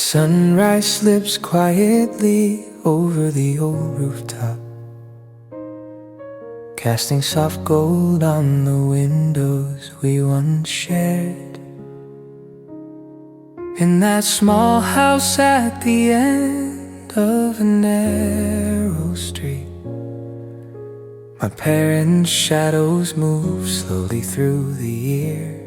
Sunrise slips quietly over the old rooftop, casting soft gold on the windows we once shared. In that small house at the end of a narrow street, my parents' shadows move slowly through the years.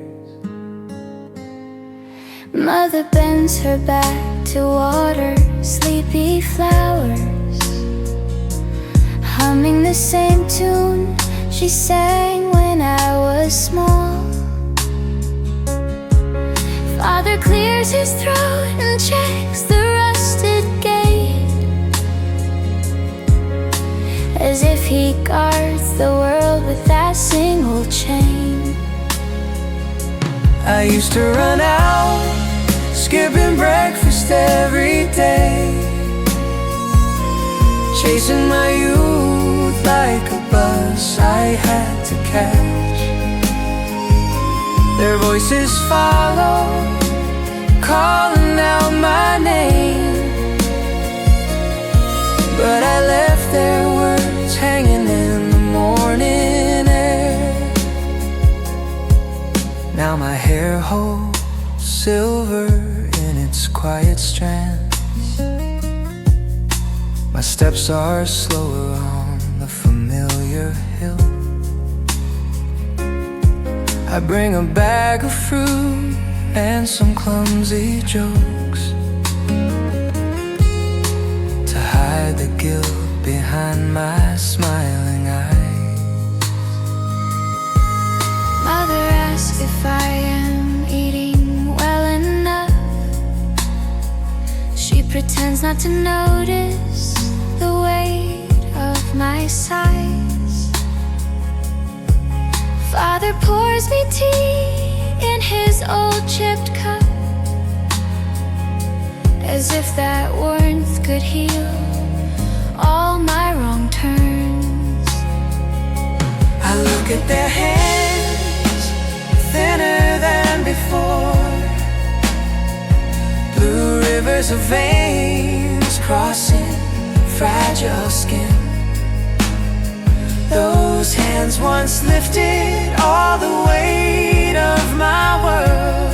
Mother bends her back to water sleepy flowers, humming the same tune she sang when I was small. Father clears his throat and checks the rusted gate, as if he guards the world with that single chain. I used to run out, skipping breakfast every day, chasing my youth like a bus I had to catch. Their voices follow, calling out my name, but I left their words hanging in the morning air. Now my hair holds silver in its quiet strands, my steps are slower on the familiar hill. I bring a bag of fruit and some clumsy jokes to hide the guilt behind my smiling eyes. Mother asks if I am eating well enough. She pretends not to notice the weight of my size. Father pours me tea in his old chipped cup, as if that warmth could heal all my wrong turns. I look at their hands, thinner than before, blue rivers of veins crossing fragile skin. Those hands once lifted all the weight of my world.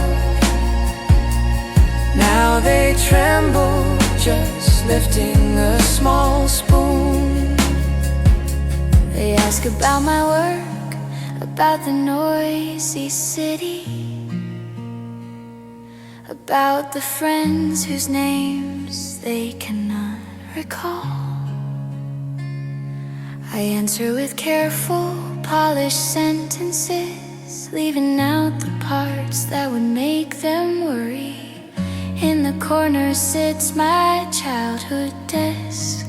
Now they tremble just lifting a small spoon. They ask about my work, about the noisy city, about the friends whose names they cannot recall. I answer with careful, polished sentences, leaving out the parts that would make them worry. In the corner sits my childhood desk,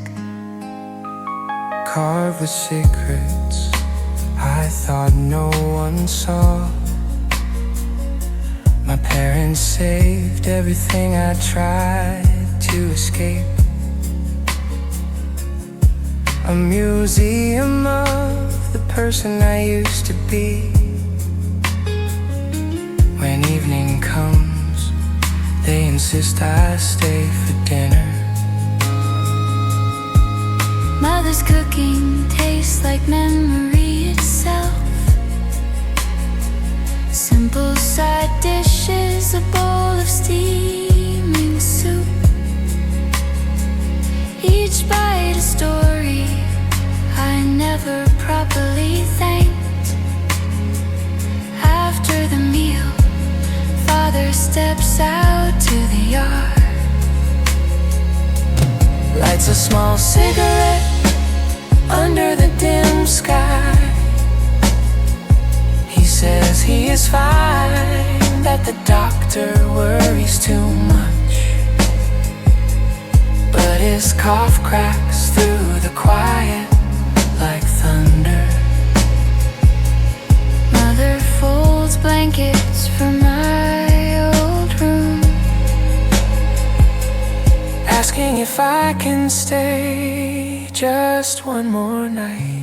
carved with secrets I thought no one saw. My parents saved everything I tried to escape, a museum of the person I used to be. When evening comes, they insist I stay for dinner. Mother's cooking tastes like memory itself. Simple side dishes, a bowl of steaming soup, each bite a story I never properly thanked. After the meal, Father steps out to the yard, lights a small cigarette under the dim sky. He says he is fine, that the doctor worries too much, but his cough cracks through the quiet like thunder. Mother folds blankets for my old room, asking if I can stay just one more night.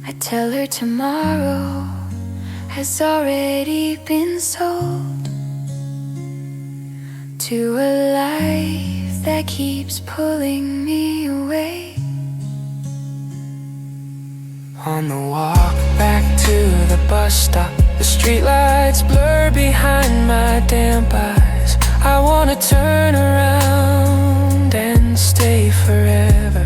I tell her tomorrow has already been sold. to a life that keeps pulling me away. On the walk back to the bus stop, the streetlights blur behind my damp eyes. I wanna turn around and stay forever,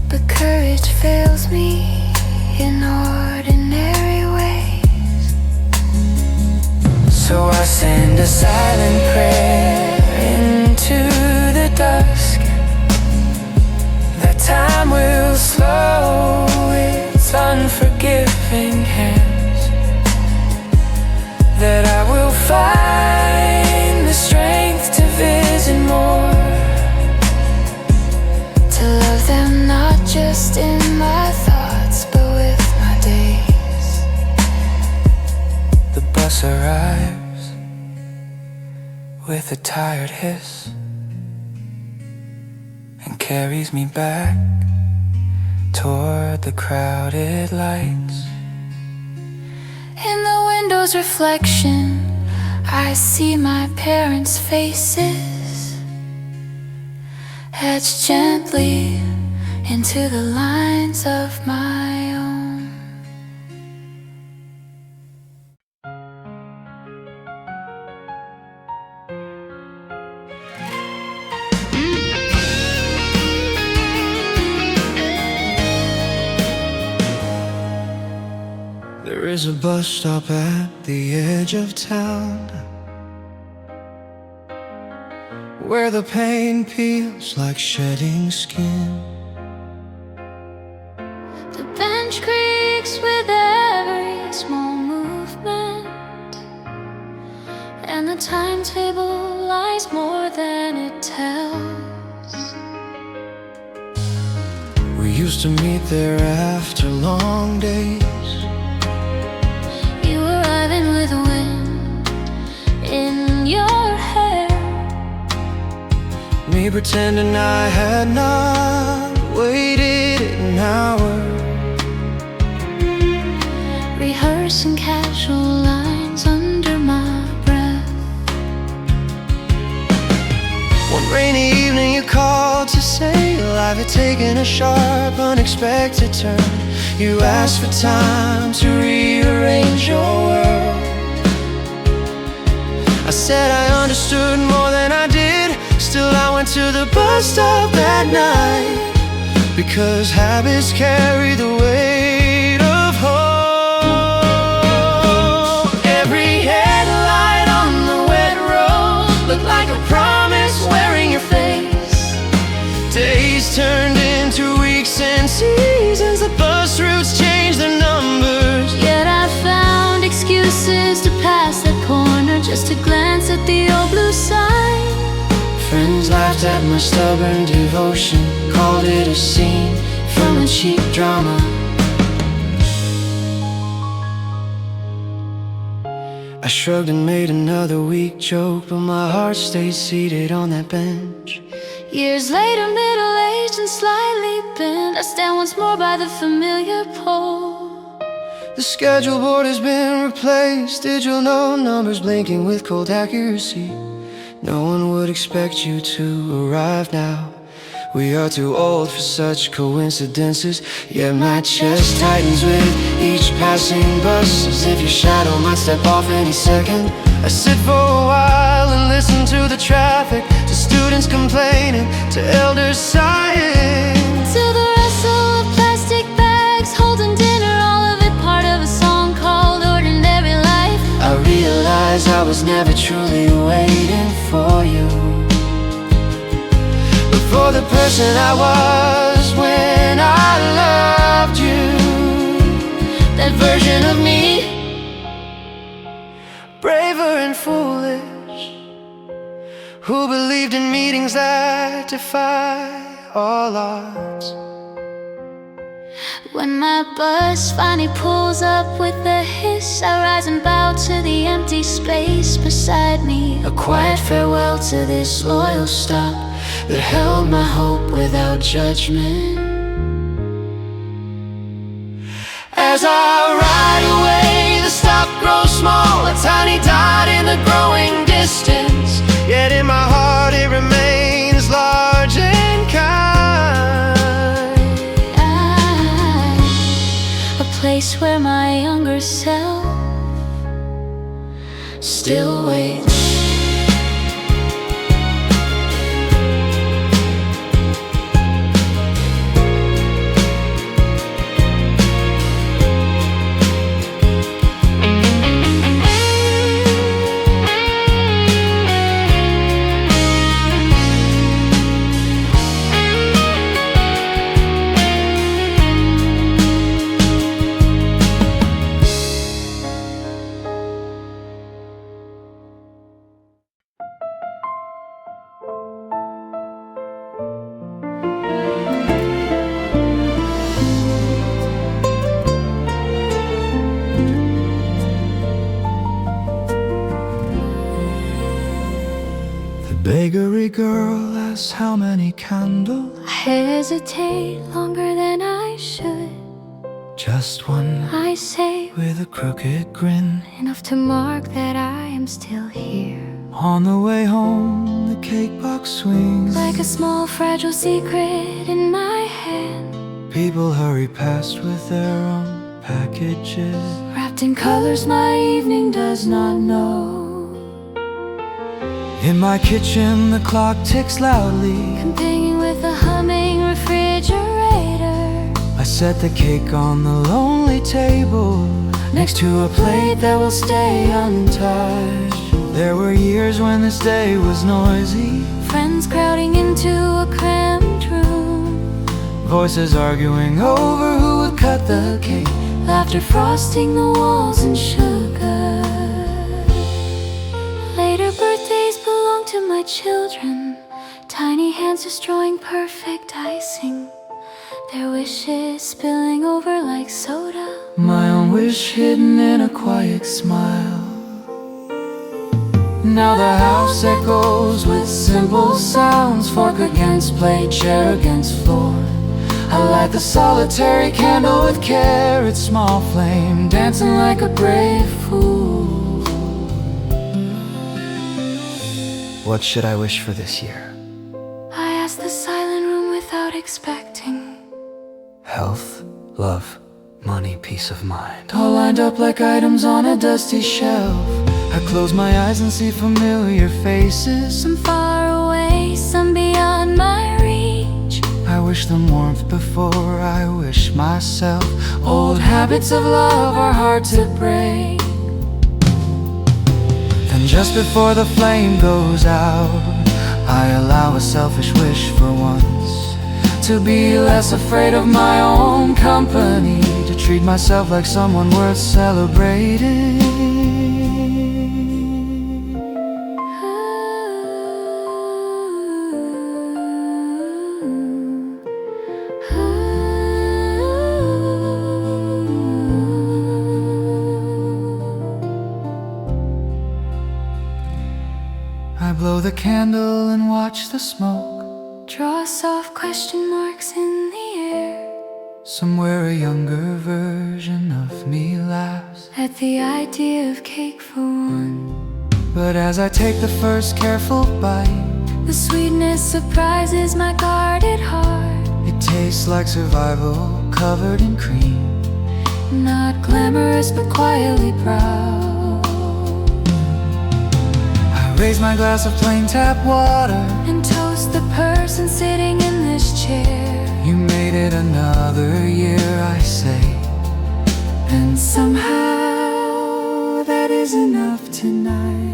but courage fails me in ordinary ways. So I send a silent prayer into the dusk, that time will slow its unforgiving hands, that I will find the strength to visit more, to love them not just in my thoughts but with my days. The bus arrives with a tired hiss and carries me back toward the crowded lights. In the window's reflection, I see my parents' faces, etched gently into the lines of my own. There is a bus stop at the edge of town, where the pain peels like shedding skin. The bench creaks with every small movement, and the timetable lies more than it tells. We used to meet there after long days, You arriving with wind in your hair, me pretending I had not waited an hour, rehearsing casual lines under my breath. One rainy evening you called to say life had taken a sharp, unexpected turn. You asked for time to rearrange your world. I said I understood more than I did. Still I went to the bus stop that night, because habits carry the weight of hope. Every headlight on the wet road looked like a promise wearing your face. Days turned into weeks and seasons. The bus routes changed their numbers, Yet I found excuses to pass that corner, just to glance at the old blue sign. friends laughed at my stubborn devotion, called it a scene from a cheap drama. I shrugged and made another weak joke, but my heart stayed seated on that bench. Years later, middle-aged and slightly bent, I stand once more by the familiar pole. The schedule board has been replaced, digital note numbers blinking with cold accuracy. No one would expect you to arrive now. We are too old for such coincidences, yet my chest tightens with each passing bus, as if your shadow might step off any second. I sit for a while and listen to the traffic, to students complaining, to elders sighing, To the rustle of plastic bags holding dinner, all of it part of a song called Ordinary Life. I realized I was never truly waiting for you, but for the person I was when I loved you. That version of me, braver and foolish, who believed in meetings that defy all odds. when my bus finally pulls up with a hiss, I rise and bow to the empty space beside me, a quiet farewell to this loyal stop that held my hope without judgment. As I ride away, the stop grows small, a tiny dot in the growing distance. still wait. Bakery girl asks how many candles. I hesitate longer than I should. Just one, I say, with a crooked grin. enough to mark that I am still here. On the way home, the cake box swings Like a small fragile secret in my hand, people hurry past with their own packages. wrapped in colors my evening does not know. In my kitchen, the clock ticks loudly. Competing with a humming refrigerator, I set the cake on the lonely table, next to a plate that will stay untouched. There were years when this day was noisy, friends crowding into a cramped room, voices arguing over who would cut the cake, laughter frosting the walls and sugar. Later birthdays belong to my children, tiny hands destroying perfect icing, their wishes spilling over like soda, my own wish hidden in a quiet smile. Now the house echoes with simple sounds, fork against plate, chair against floor. I light the solitary candle with care, its small flame dancing like a brave fool. What should I wish for this year? I ask the silent room without expecting. Health, love, money, peace of mind, all lined up like items on a dusty shelf. I close my eyes and see familiar faces, Some far away, some beyond my reach. I wish them warmth before I wish myself. Old habits of love are hard to break. Then just before the flame goes out, I allow a selfish wish for once, to be less afraid of my own company, to treat myself like someone worth celebrating. I blow the candle and watch the smoke. Draw soft question marks in the air. Somewhere a younger version of me laughs At the idea of cake for one. But as I take the first careful bite, The sweetness surprises my guarded heart. it tastes like survival covered in cream. Not glamorous but quietly proud. I raise my glass of plain tap water. And toast the person sitting in this chair. You made it another year, I say, and somehow that is enough tonight.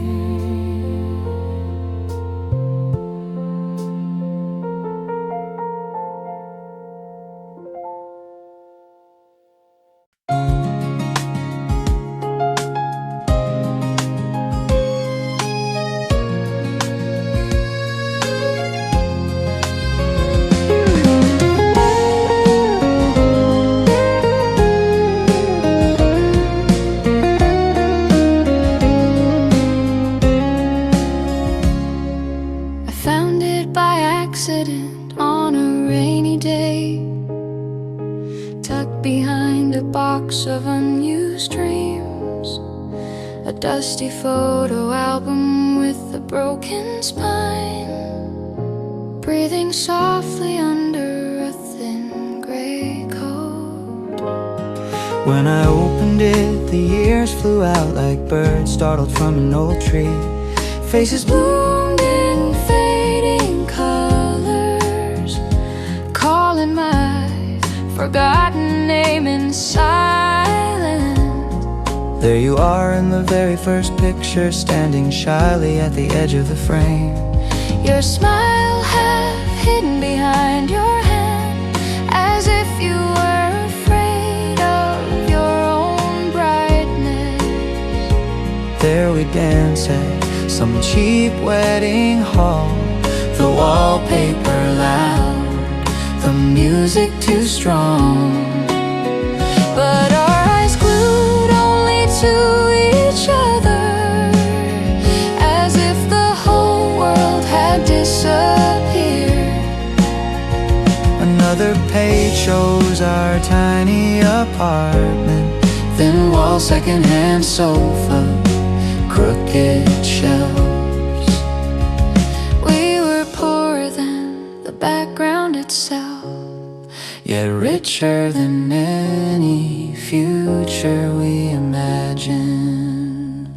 On a rainy day, tucked behind a box of unused dreams, a dusty photo album with a broken spine, breathing softly under a thin gray coat. When I opened it, the years flew out like birds startled from an old tree. Faces bloomed in fading colors, calling my forgotten name in silence. There you are in the very first picture, standing shyly at the edge of the frame. Your smile half hidden behind your hand, as if you were afraid of your own brightness. There we dance at some cheap wedding hall, the wallpaper loud, the music too strong, but our eyes glued only to each other, as if the whole world had disappeared. Another page shows our tiny apartment, thin wall, secondhand sofa, crooked shelves. We were poorer than the background itself, yet richer than any future we imagined.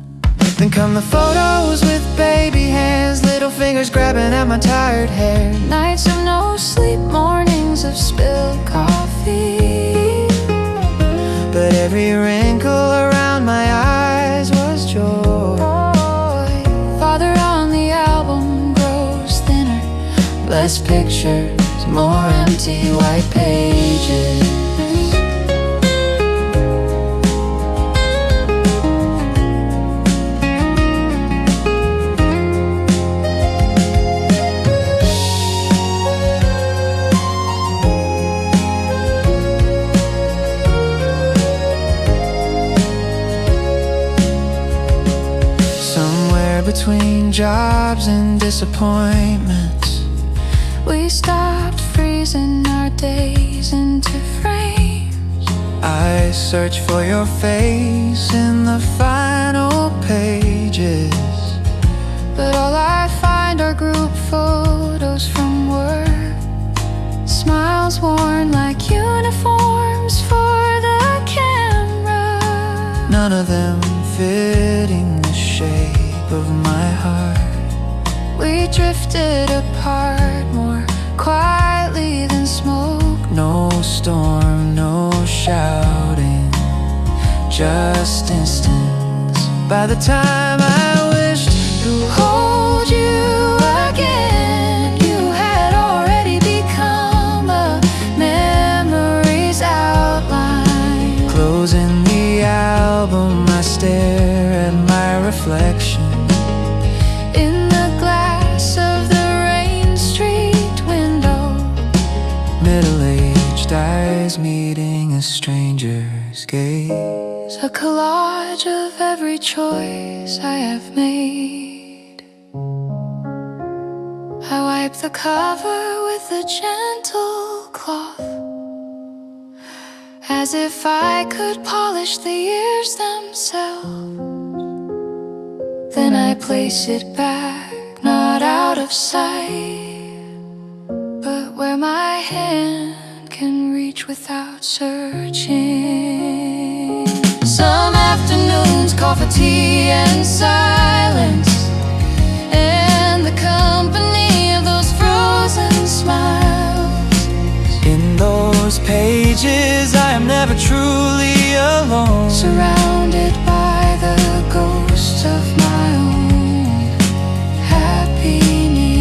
Then come the photos with baby hands, little fingers grabbing at my tired hair. Nights of no sleep, mornings of spilled coffee, but every wrinkle around my eyes was joy. Father on the album grows thinner, less pictures, more empty white pages. Between jobs and disappointments, we stopped freezing our days into frames. I search for your face in the final pages, but all I find are group photos from work, smiles worn like uniforms for the camera, none of them fitting the shape of my heart. We drifted apart more quietly than smoke. No storm, no shouting, just instants. By the time I wished to hold you again, you had already become a memory's outline. Closing the album, I stare at my reflection in the glass of the Rain Street window. Middle-aged eyes meeting a stranger's gaze, a collage of every choice I have made. I wipe the cover with a gentle cloth, as if I could polish the years themselves. Then I place it back, not out of sight, but where my hand can reach without searching. Some afternoons call for tea and silence, and the company of those frozen smiles. In those pages I am never truly alone, surrounded by the ghosts of my own happy need.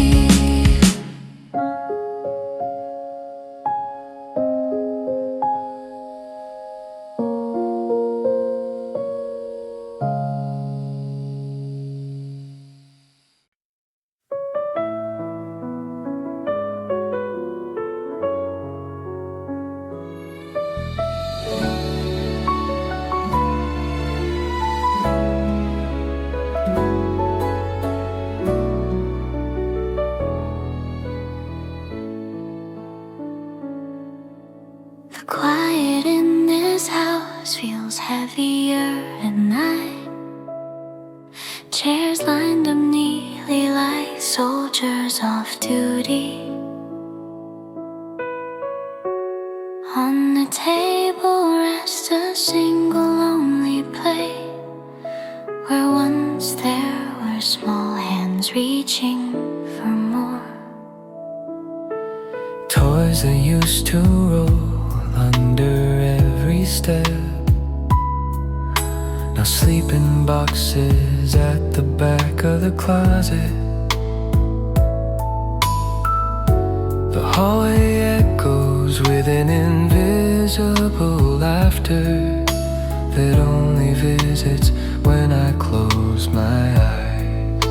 The quiet in this house feels heavier at night. Chairs lined up neatly like soldiers off duty. On the table rests a single where once there were small hands reaching for more. Toys that used to roll under every step, now sleeping boxes at the back of the closet. The hallway echoes with an invisible laughter that only visits when I close my eyes.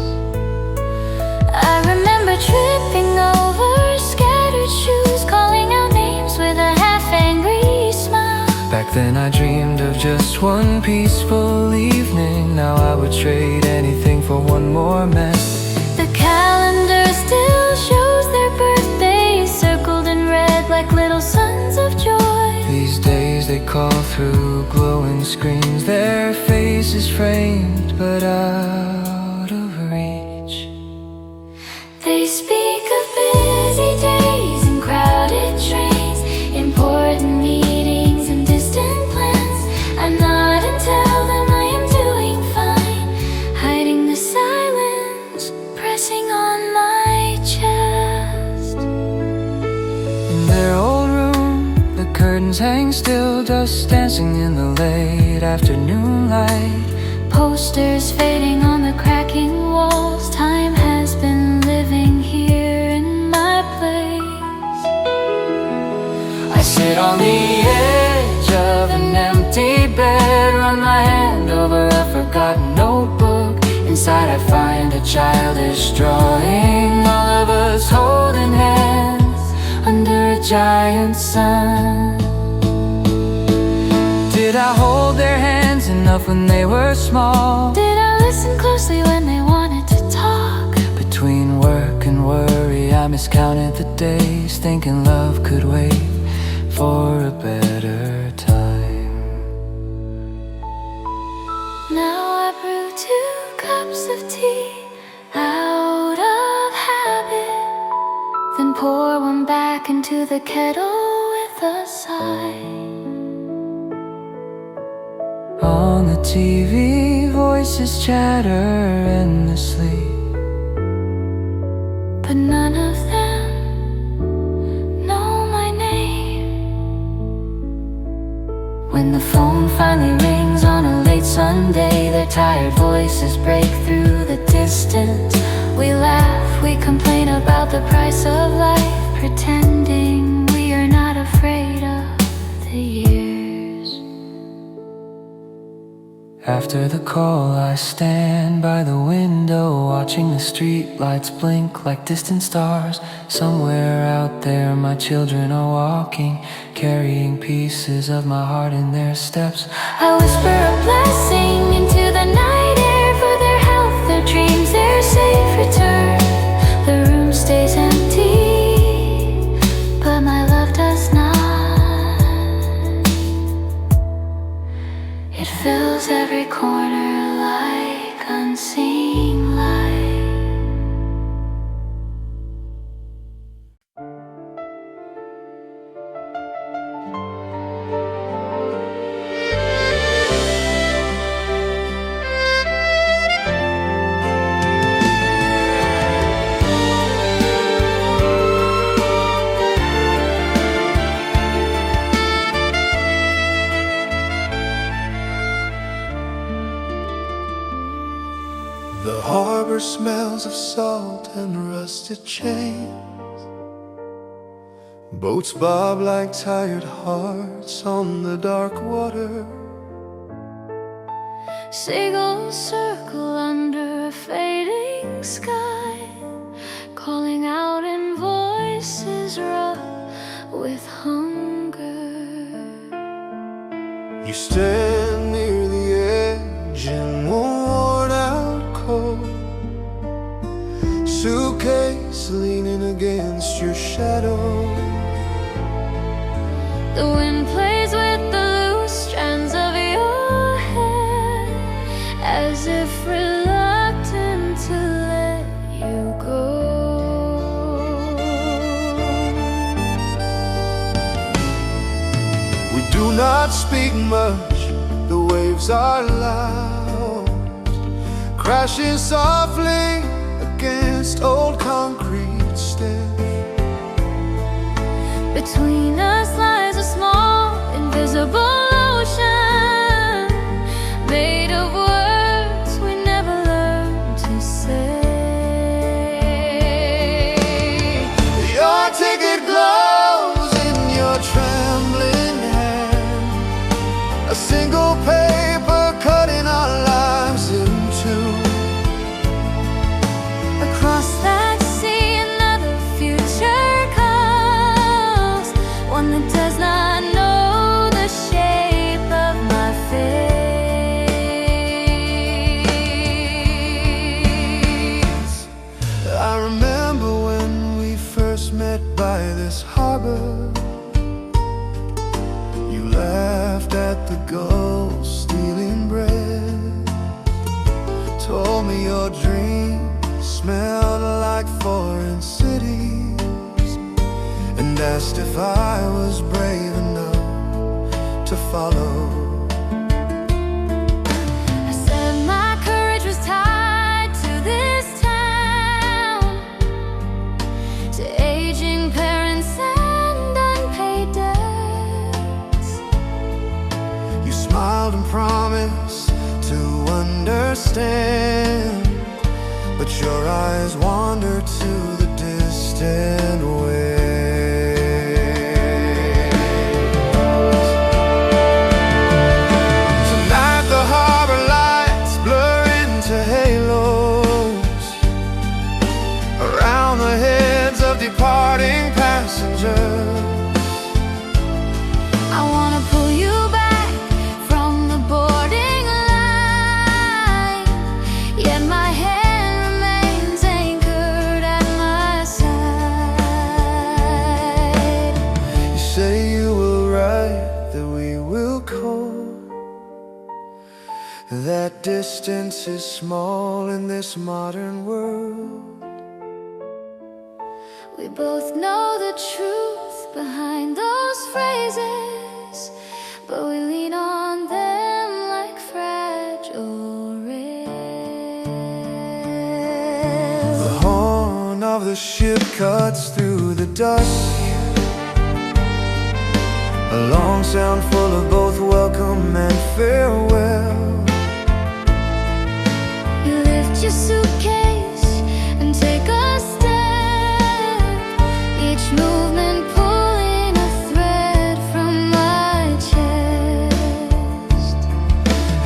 I remember tripping over scattered shoes, calling out names with a half-angry smile. Back then I dreamed of just one peaceful evening. Now I would trade anything for one more mess. The calendar still shows their birthdays circled in red like little sons of joy. These days they call through glowing screens, their faces framed but out of reach. They speak of busy days and crowded trains, important meetings and distant plans. I nod and tell them I am doing fine, hiding the silence pressing on my chest. In their old room, the curtains hang still, dust dancing in the late afternoon light. Posters fading on the cracking walls, time has been living here in my place. I sit on the edge of an empty bed, run my hand over a forgotten notebook. Inside I find a childish drawing, all of us holding hands under a giant sun. Did I hold their hands enough when they were small? Did I listen closely when they wanted to talk? Between work and worry I miscounted the days, thinking love could wait for a better time. Now I brew 2 cups of tea out of habit, then pour one back into the kettle with a sigh. On the TV, voices chatter endlessly, but none of them know my name. When the phone finally rings on a late Sunday, their tired voices break through the distance. We laugh, we complain about the price of life, pretending we are not afraid of the years. After the call I stand by the window, watching the street lights blink like distant stars. Somewhere out there my children are walking, carrying pieces of my heart in their steps. I whisper a blessing into the night air for their health, their dreams, their safe return. The room stays empty, but my love does not. It fills every corner like unseen light. The harbor smells of salt and rusted chains. Boats bob like tired hearts on the dark water. Seagulls circle under a fading sky, calling out in voices rough with hunger. You stand near the edge in worn out coat, suitcase leaning against your shadow. The wind plays with the loose strands of your hair, as if reluctant to let you go. We do not speak much, the waves are loud. crashing softly against old concrete steps. Between us lies a small, invisible ocean, made of words we never learned to say. Your ticket glows in your trembling hand, a single paper cutting our lives in two. Across that sea, another future calls, one that does not know the shape of my face. I remember when we first met by this harbor. You laughed at the gulls stealing bread, told me your dreams smelled like foreign cities, and asked if I was brave enough to follow. I said my courage was tied to this town, to aging parents and unpaid debts. You smiled and promised to understand, but your eyes wandered to the distant waves. Tonight the harbor lights blur into halos around the heads of departing passengers. I wanna pull you back from the boarding line, yet my hand remains anchored at my side. You say you will write that we will call. That distance is small in this modern world. We both know the truth behind those phrases, but we lean on them like fragile rails. The horn of the ship cuts through the dusk, a long sound full of both welcome and farewell. You lift your suitcase and take a step, each movement pulling a thread from my chest.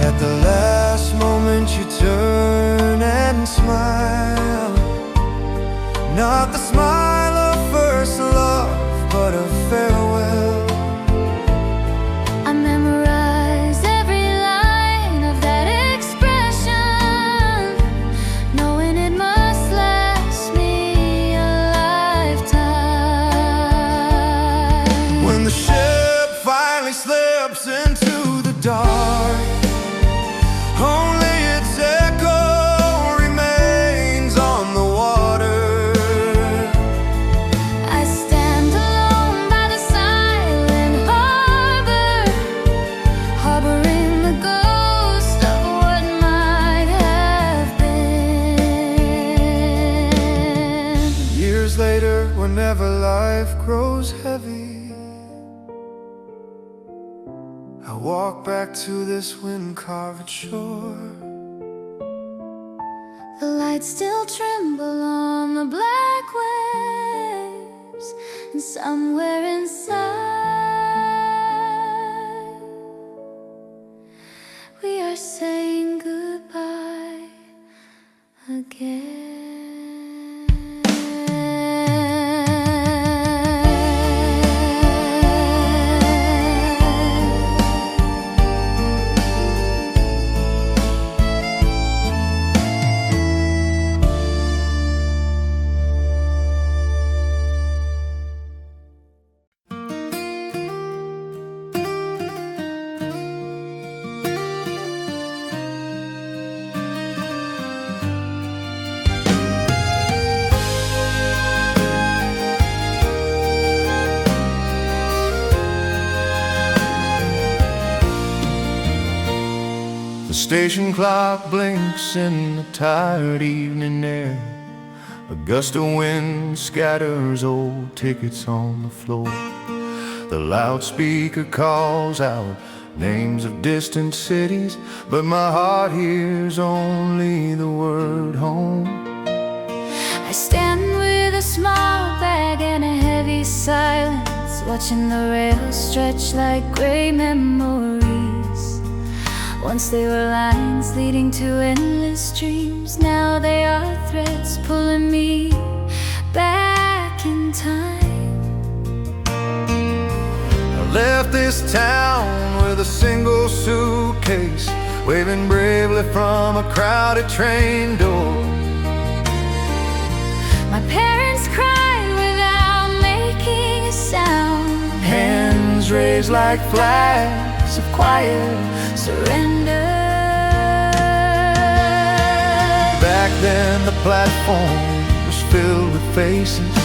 At the last moment you turn and smile, not the smile of first love, but of farewell. I memorize every line of that expression, knowing it must last me a lifetime. When the ship finally slips into the dark, only its echo remains on the water. I stand alone by the silent harbor, harboring the ghost of what might have been. Years later, whenever life grows heavy, I walk back to this wind-carved shore. The lights still tremble on the black waves, and somewhere inside we are saying goodbye again. station clock blinks in the tired evening air. A gust of wind scatters old tickets on the floor. The loudspeaker calls out names of distant cities, but my heart hears only the word home. I stand with a small bag and a heavy silence, watching the rails stretch like gray memories. Once they were lines leading to endless dreams, now they are threads pulling me back in time. I left this town with a single suitcase, waving bravely from a crowded train door. My parents cried without making a sound, Hands raised like flags of quiet surrender. Back then the platform was filled with faces,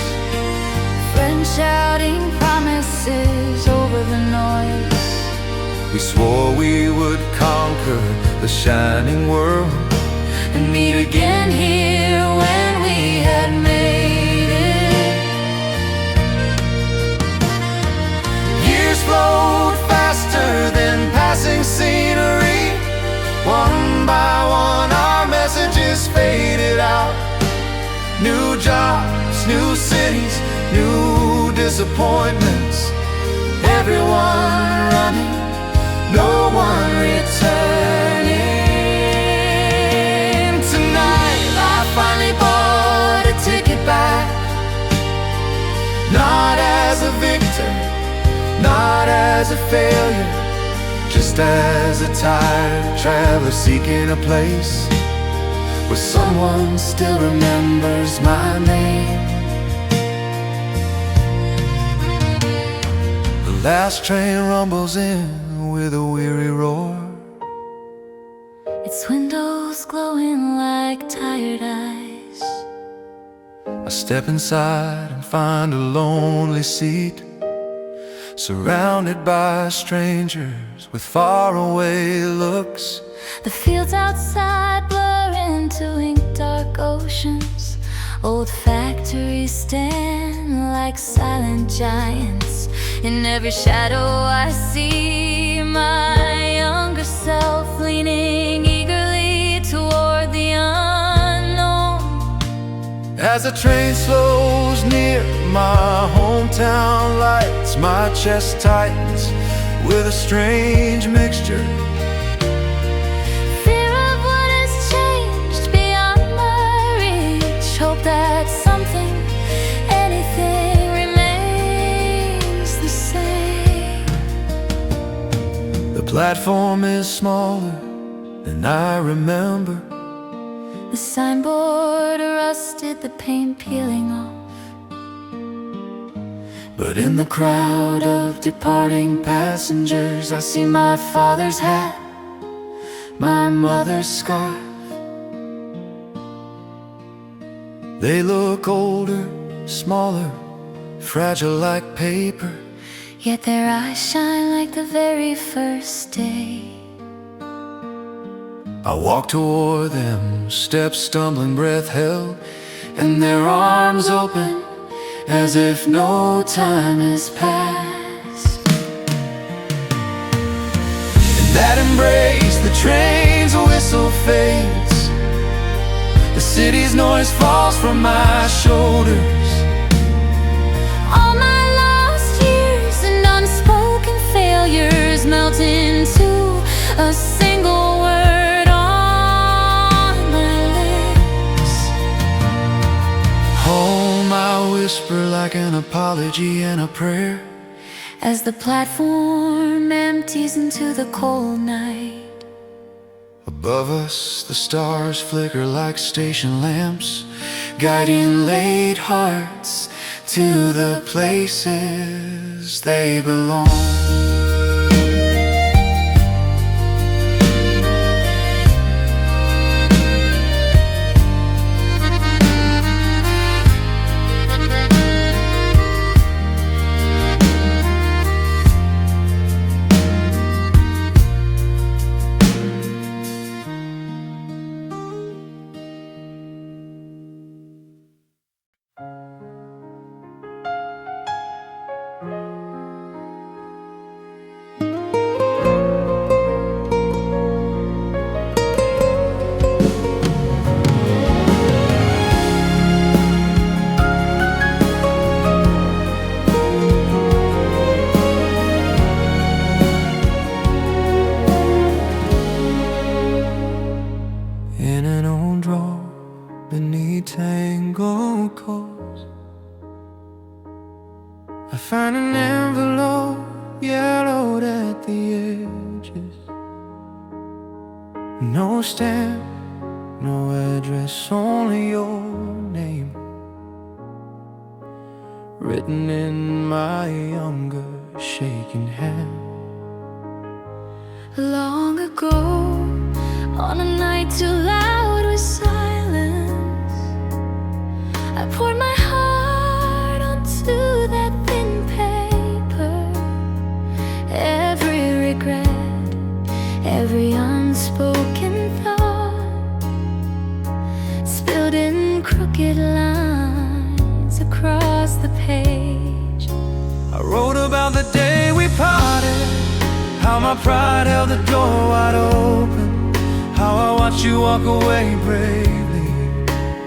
Friends shouting promises over the noise. we swore we would conquer the shining world And meet again here when we had made it. Years flowed faster than passing scenery. One by one our messages faded out. New jobs, new cities, new disappointments. Everyone running, no one returning. Tonight I finally bought a ticket back, not as a victor, not as a failure, just as a tired traveler seeking a place where someone still remembers my name. The last train rumbles in with a weary roar. Its windows glowing like tired eyes. I step inside and find a lonely seat, surrounded by strangers with faraway looks. The fields outside blur into ink dark oceans. Old factories stand like silent giants. In every shadow I see my younger self leaning eagerly toward the unknown. As the train slows near my hometown lights, my chest tightens with a strange mixture. Fear of what has changed beyond my reach. Hope that something, anything remains the same. The platform is smaller than I remember. The signboard rusted, the paint peeling off. But in the crowd of departing passengers, I see my father's hat, my mother's scarf. They look older, smaller, fragile like paper, Yet their eyes shine like the very first day. I walk toward them, steps stumbling, breath held, and their arms open as if no time has passed. In that embrace, the train's whistle fades. The city's noise falls from my shoulders. All my lost years and unspoken failures melt into a single word on my lips. Home, I whisper like an apology and a prayer. As the platform empties into the cold night, Above us, the stars flicker like station lamps, guiding late hearts to the places they belong. beneath tangled cords. I find an envelope yellowed at the edges. No stamp, no address, only your name written in my younger shaking hand. Long ago, on a night too loud with silence, I poured my heart onto that thin paper. Every regret, every unspoken thought, spilled in crooked lines across the page. I wrote about the day we parted, how my pride held the door wide open, how I watched you walk away bravely,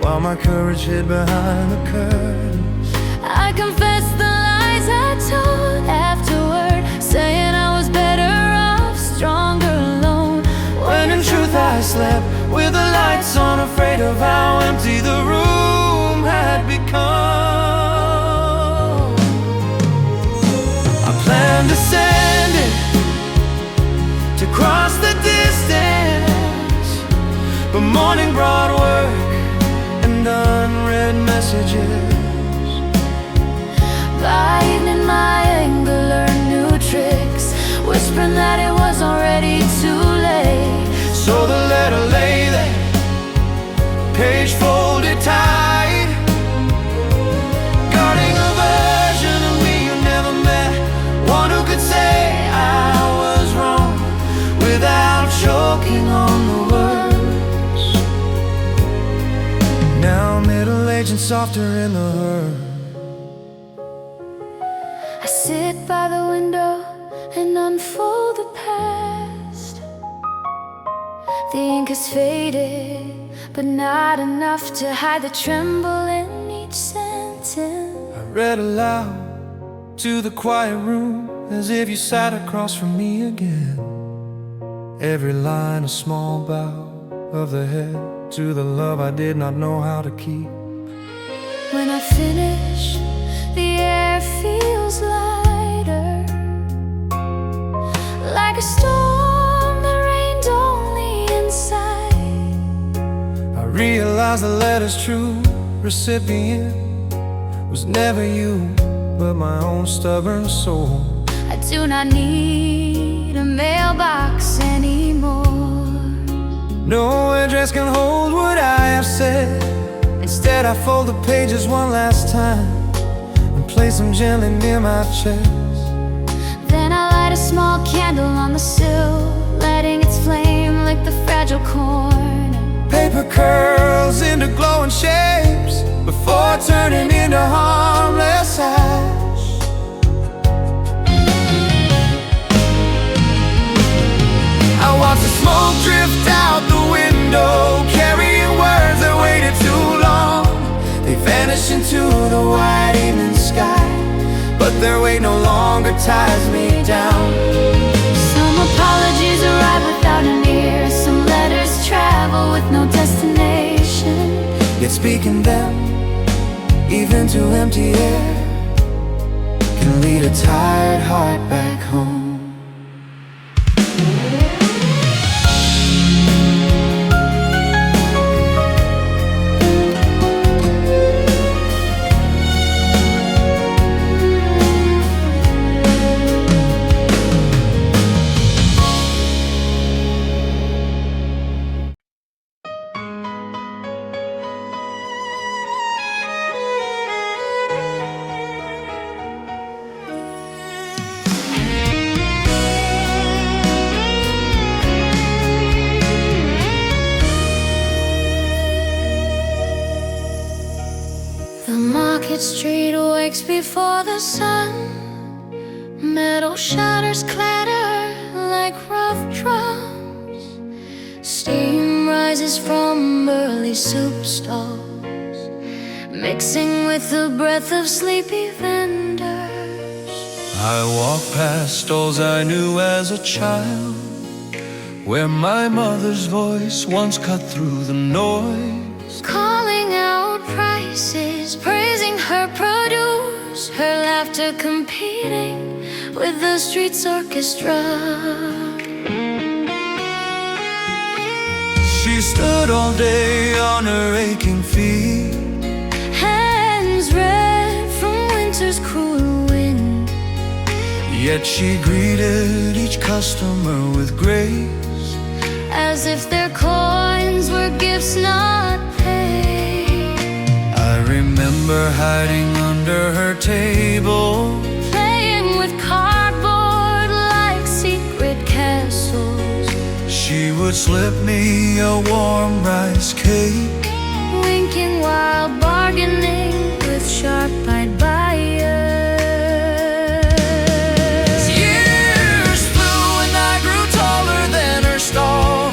while my courage hid behind the curtains. I confessed the lies I told afterward, saying I was better off, stronger alone, When in truth I slept with the lights on, afraid of how empty the room had become. I planned to send it to cross the distance, but morning brought work and unread messages. By evening my anger learned new tricks, whispering that it was already too late. So the letter lay there, page folded tight, guarding a version of me you never met, one who could say I was wrong without choking on the words. Now middle-aged and softer in the hurt. I sit by the window and unfold the past. The ink is faded, but not enough to hide the tremble in each sentence. I read aloud to the quiet room as if you sat across from me again. Every line a small bow of the head to the love I did not know how to keep. When I finish, the air feels lighter, like a storm that rained only inside. I realized the letter's true recipient was never you, but my own stubborn soul. I do not need a mailbox anymore. No address can hold what I have said. Instead I fold the pages one last time and place them gently near my chest. Then I light a small candle on the sill, letting its flame lick the fragile corner. Paper curls into glowing shapes before turning into harmless ash. I watch the smoke drift out the window, carrying words that waited too long. They vanish into the wide evening sky, but their weight no longer ties me down. Some apologies arrive without an ear, some letters travel with no destination. Yet speaking them, even to empty air, can lead a tired heart back home. Market street wakes before the sun. Metal shutters clatter like rough drums. Steam rises from early soup stalls, mixing with the breath of sleepy vendors. I walk past stalls I knew as a child, where my mother's voice once cut through the noise, calling voices praising her produce, her laughter competing with the street's orchestra. She stood all day on her aching feet, Hands red from winter's cruel wind, yet she greeted each customer with grace, as if their coins were gifts not paid. I remember hiding under her table, Playing with cardboard like secret castles. she would slip me a warm rice cake, Winking while bargaining with sharp-eyed buyers. years flew and I grew taller than her stall.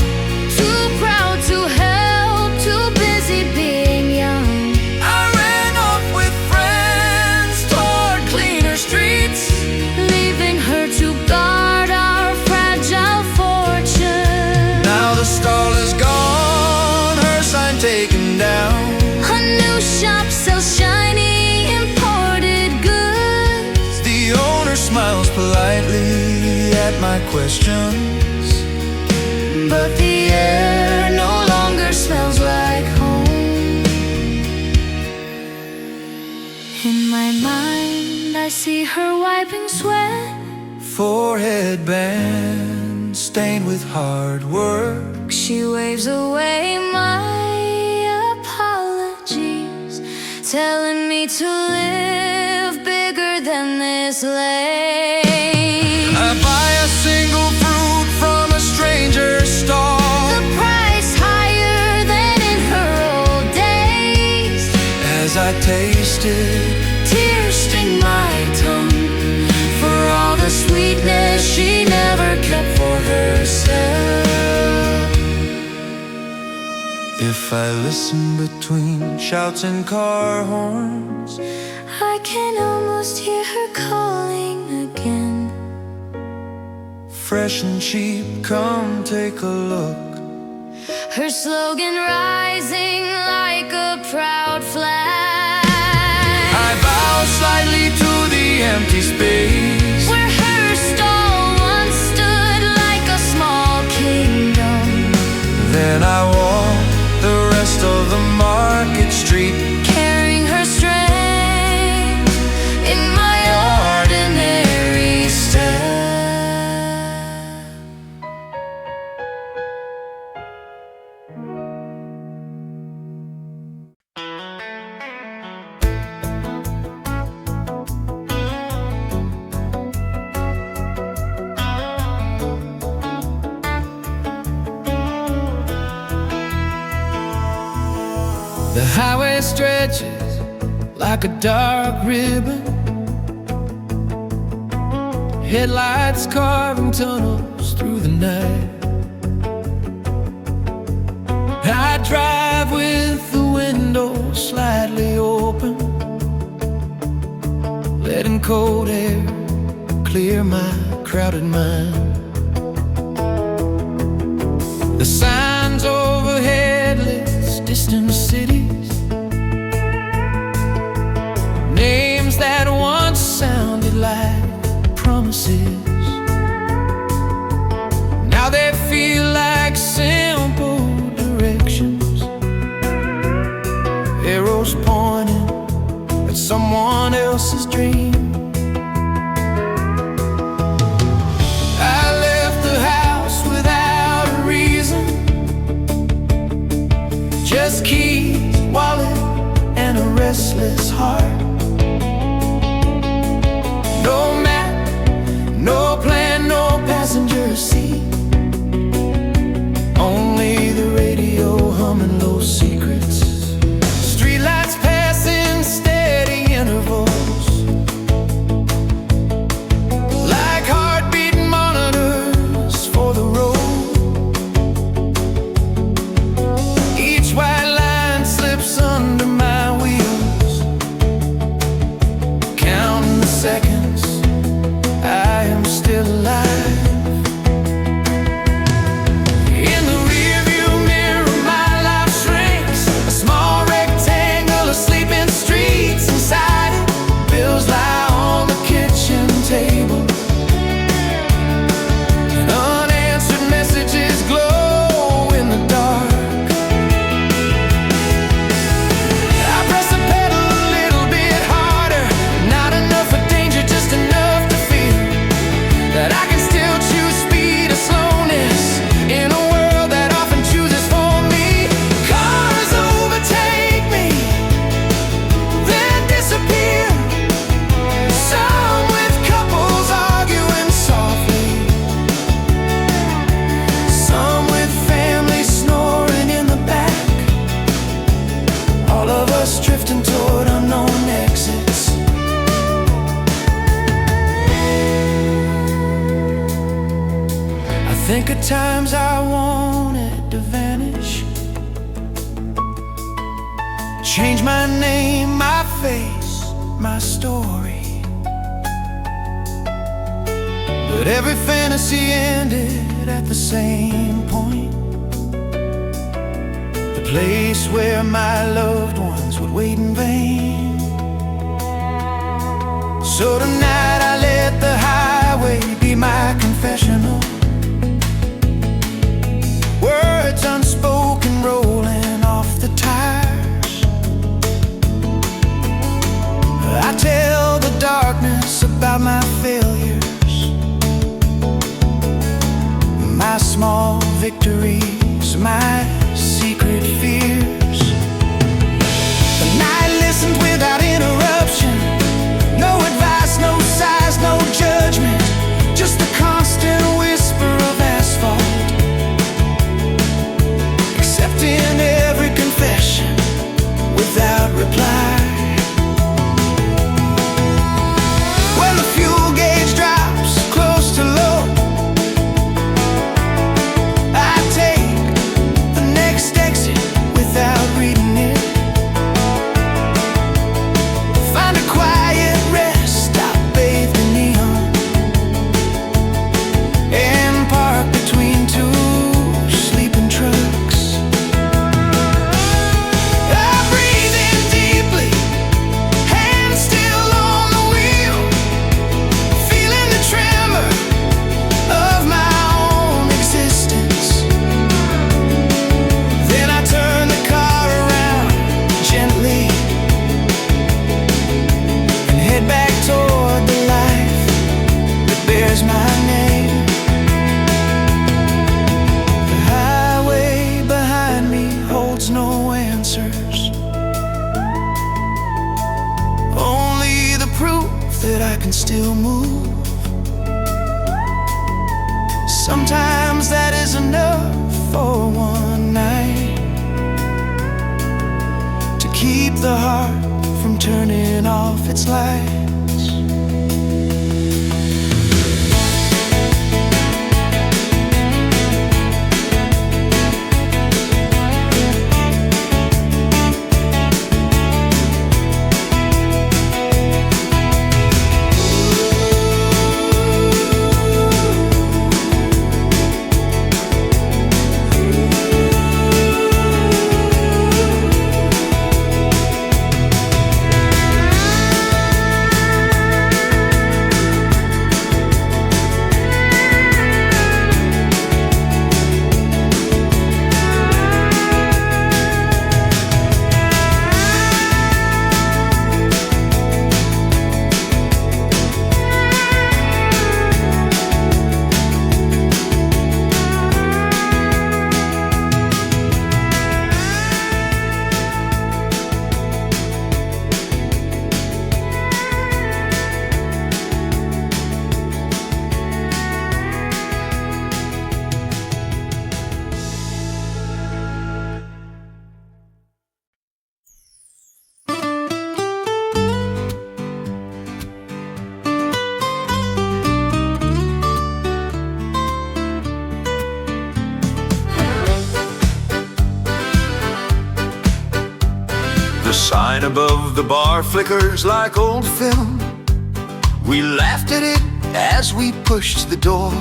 Too proud to help, too busy being young. I ran off with friends toward cleaner streets, Leaving her to guard our fragile fortune. now the stall is gone, her sign taken down. A new shop sells shiny imported goods. The owner smiles politely at my questions, But the air no longer smells like home. In my mind I see her wiping sweat, forehead band stained with hard work. she waves away my apologies, telling me to live bigger than this lane. I buy a single fruit from a stranger's stall, The price higher than in her old days. as I tasted, Tears sting my tongue for all the sweetness she never kept for herself. if I listen between shouts and car horns, I can almost hear her calling again. fresh and cheap, come take a look. Her slogan rising like a proud flag. I bow slightly to the empty space, Where her stall once stood like a small kingdom. then I walk the rest of the market street, Carrying her strength in my ordinary step. the highway stretches like a dark ribbon, headlights carving tunnels through the night. I drive with the window slightly open, letting cold air clear my crowded mind. The signs overhead list distant cities, names that once sounded like promises. Now they feel like simple directions, arrows pointing at someone else's dream. I left the house without a reason, just keys, wallet, and a restless heart. No map, no plan, no passenger seat, only the radio humming low secrets. Streetlights passing steady intervals, like heartbeating monitors for the road. Each white line slips under my wheels, counting the seconds I am still alive. thick of times I wanted to vanish, change my name, my face, my story. But every fantasy ended at the same point, the place where my loved ones would wait in vain. So tonight I let the highway be my confessional, words unspoken rolling off the tires. I tell the darkness about my failures, my small victories, my secret fears. The night listened without interruption, no advice, no sighs, no judgment, just a constant whisper of asphalt, accepting every confession without reply. When the fuel gauge drops close to low, I take the next exit without reading it. Find a quiet rest, stop bathed in neon, and park between two sleeping trucks. I breathe in deeply, hands still on the wheel, feeling the tremor of my own existence. Then I turn the car around gently and head back toward the life that bears my name. The highway behind me holds no answers, only the proof that I can still move. Sometimes that is enough for one night to keep the heart from turning off its lights. The sign above the bar flickers like old film. We laughed at it as we pushed the door.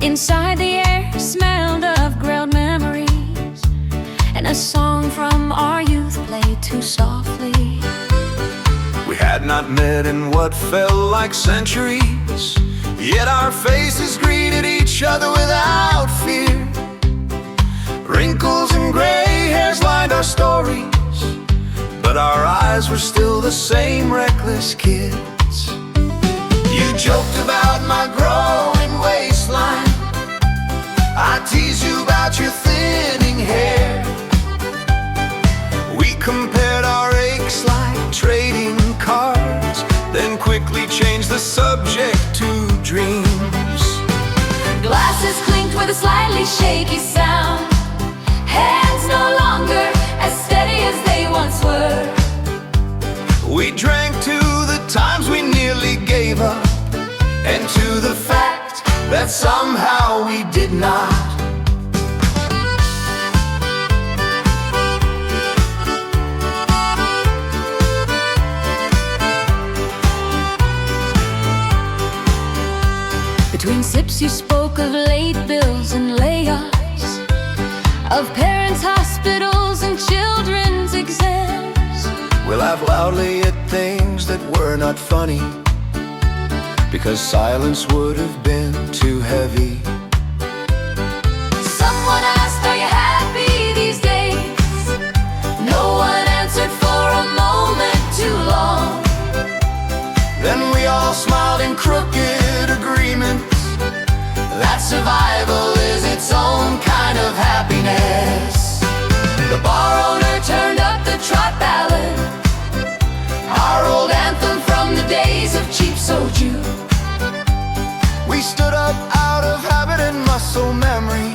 Inside the air smelled of grilled memories, and a song from our youth played too softly. We had not met in what felt like centuries, yet our faces greeted each other without fear. Wrinkles and gray hairs lined our stories, but our eyes were still the same reckless kids. You joked about my growing waistline, I teased you about your thinning hair. We compared our aches like trading cards, then quickly changed the subject to dreams. Glasses clinked with a slightly shaky sound, hands no longer as steady as they once were. We drank to the times we nearly gave up, and to the fact that somehow Between sips you spoke of late bills and layoffs, of parents' hospitals and children's exams. We laugh loudly at things that were not funny, because silence would have been too heavy. Someone asked, are you happy these days? No one answered for a moment too long. Then we all smiled in crooked agreement that survival is its own kind of happiness. The bar owner turned up the trot ballad, our old anthem from the days of cheap soju. We stood up out of habit and muscle memory,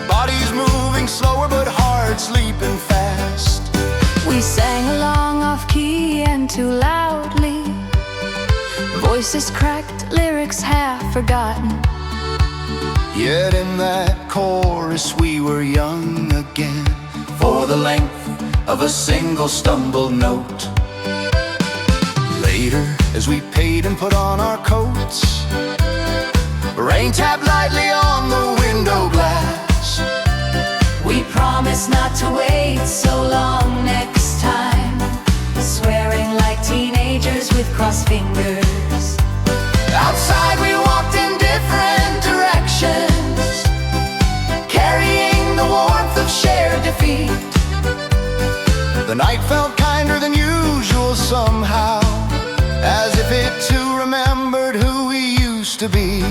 bodies moving slower but hearts leaping fast. We sang along off-key and too loudly, voices cracked, lyrics half forgotten. Yet in that chorus we were young again, for the length of a single stumbled note. Later, as we paid and put on our coats, rain tapped lightly on the window glass. We promised not to wait so long next time, swearing like teenagers with crossed fingers. Outside we walked in different directions, carrying the warmth of shared defeat. The night felt kinder than usual somehow, as if it too remembered who we used to be.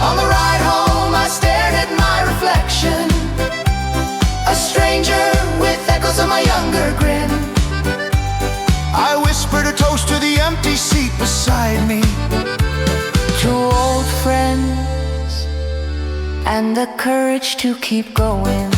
On the ride home I stared at my reflection, a stranger with echoes of my younger grin. I whispered a toast to the empty seat beside me, To old friends and the courage to keep going.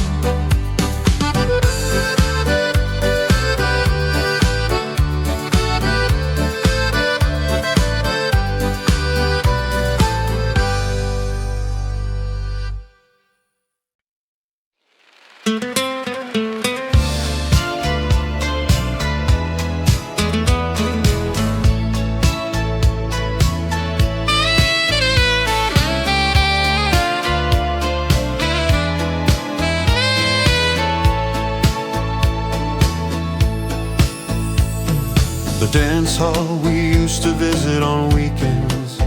the dance hall we used to visit on weekends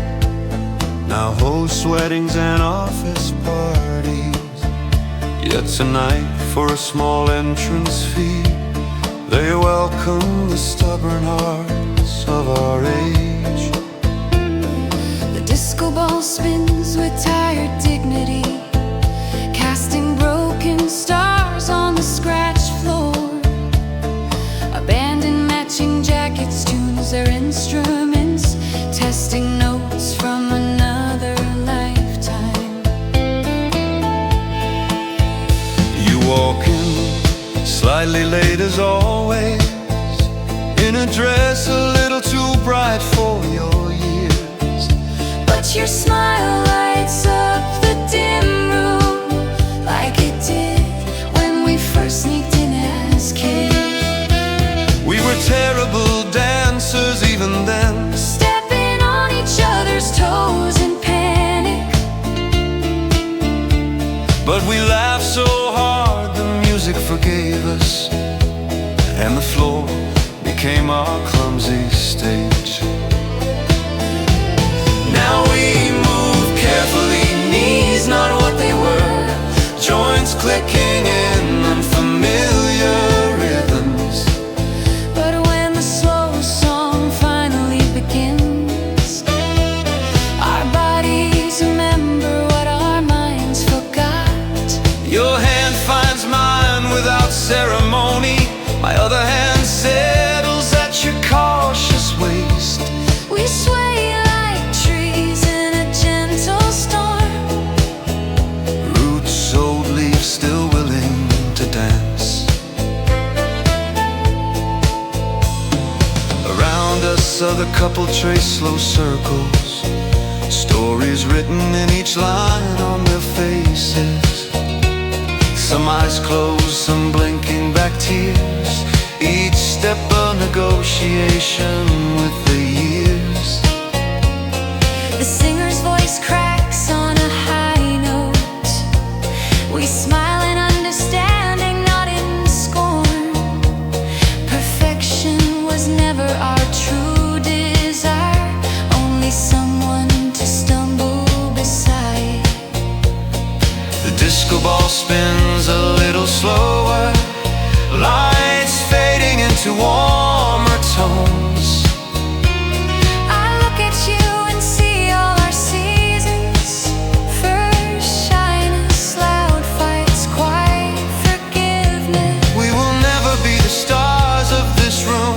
now hosts weddings and office parties. Yet tonight, for a small entrance fee, they welcome the stubborn hearts of our age. The disco ball spins with tired dignity, casting broken stars on the scratched floor. Abandoned matching jackets tunes their instruments, testing notes from another lifetime. You walk in, slightly late as always, in a dress a little too bright for your years. But your smile lights up the dim room like it did when we first sneaked in as kids. We were terrible dancers even then, Stepping on each other's toes in panic. but we laughed so hard the music forgave us, and the floor became our clumsy stage. Now we move carefully, knees not what they were, joints clicking in unfamiliar rhythms. But when the slow song finally begins, our bodies remember what our minds forgot. Your hand finds mine without ceremony, my other hand settles at your cautious waist. We sway like trees in a gentle storm, Roots, old leaves, still willing to dance. Around us other couple trace slow circles, stories written in each line on their faces. Some eyes closed, some blinking back tears, each step a negotiation with the years. The singer's voice cracks on a high note. We smile in understanding, not in scorn. Perfection was never our true desire, only someone to stumble beside. The disco ball spins a little slower, lights fading into warmer tones. I look at you and see all our seasons. First shyness, loud fights, quiet forgiveness. We will never be the stars of this room.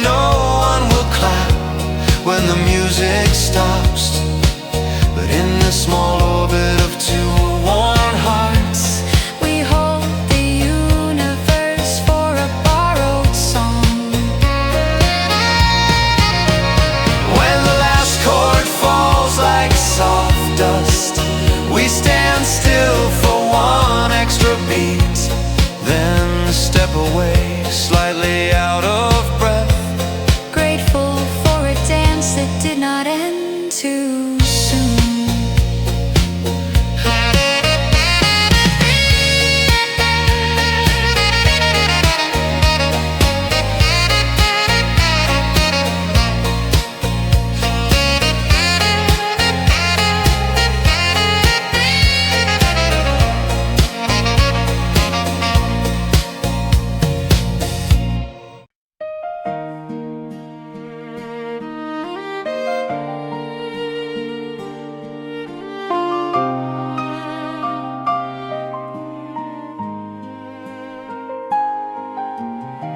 No one will clap when the music stops. But in this small orbit of two warm hearts, We hold the universe for a borrowed song. when the last chord falls like soft dust, we stand still for one extra beat, then step away, slightly out of breath. Grateful for a dance that did not end too soon.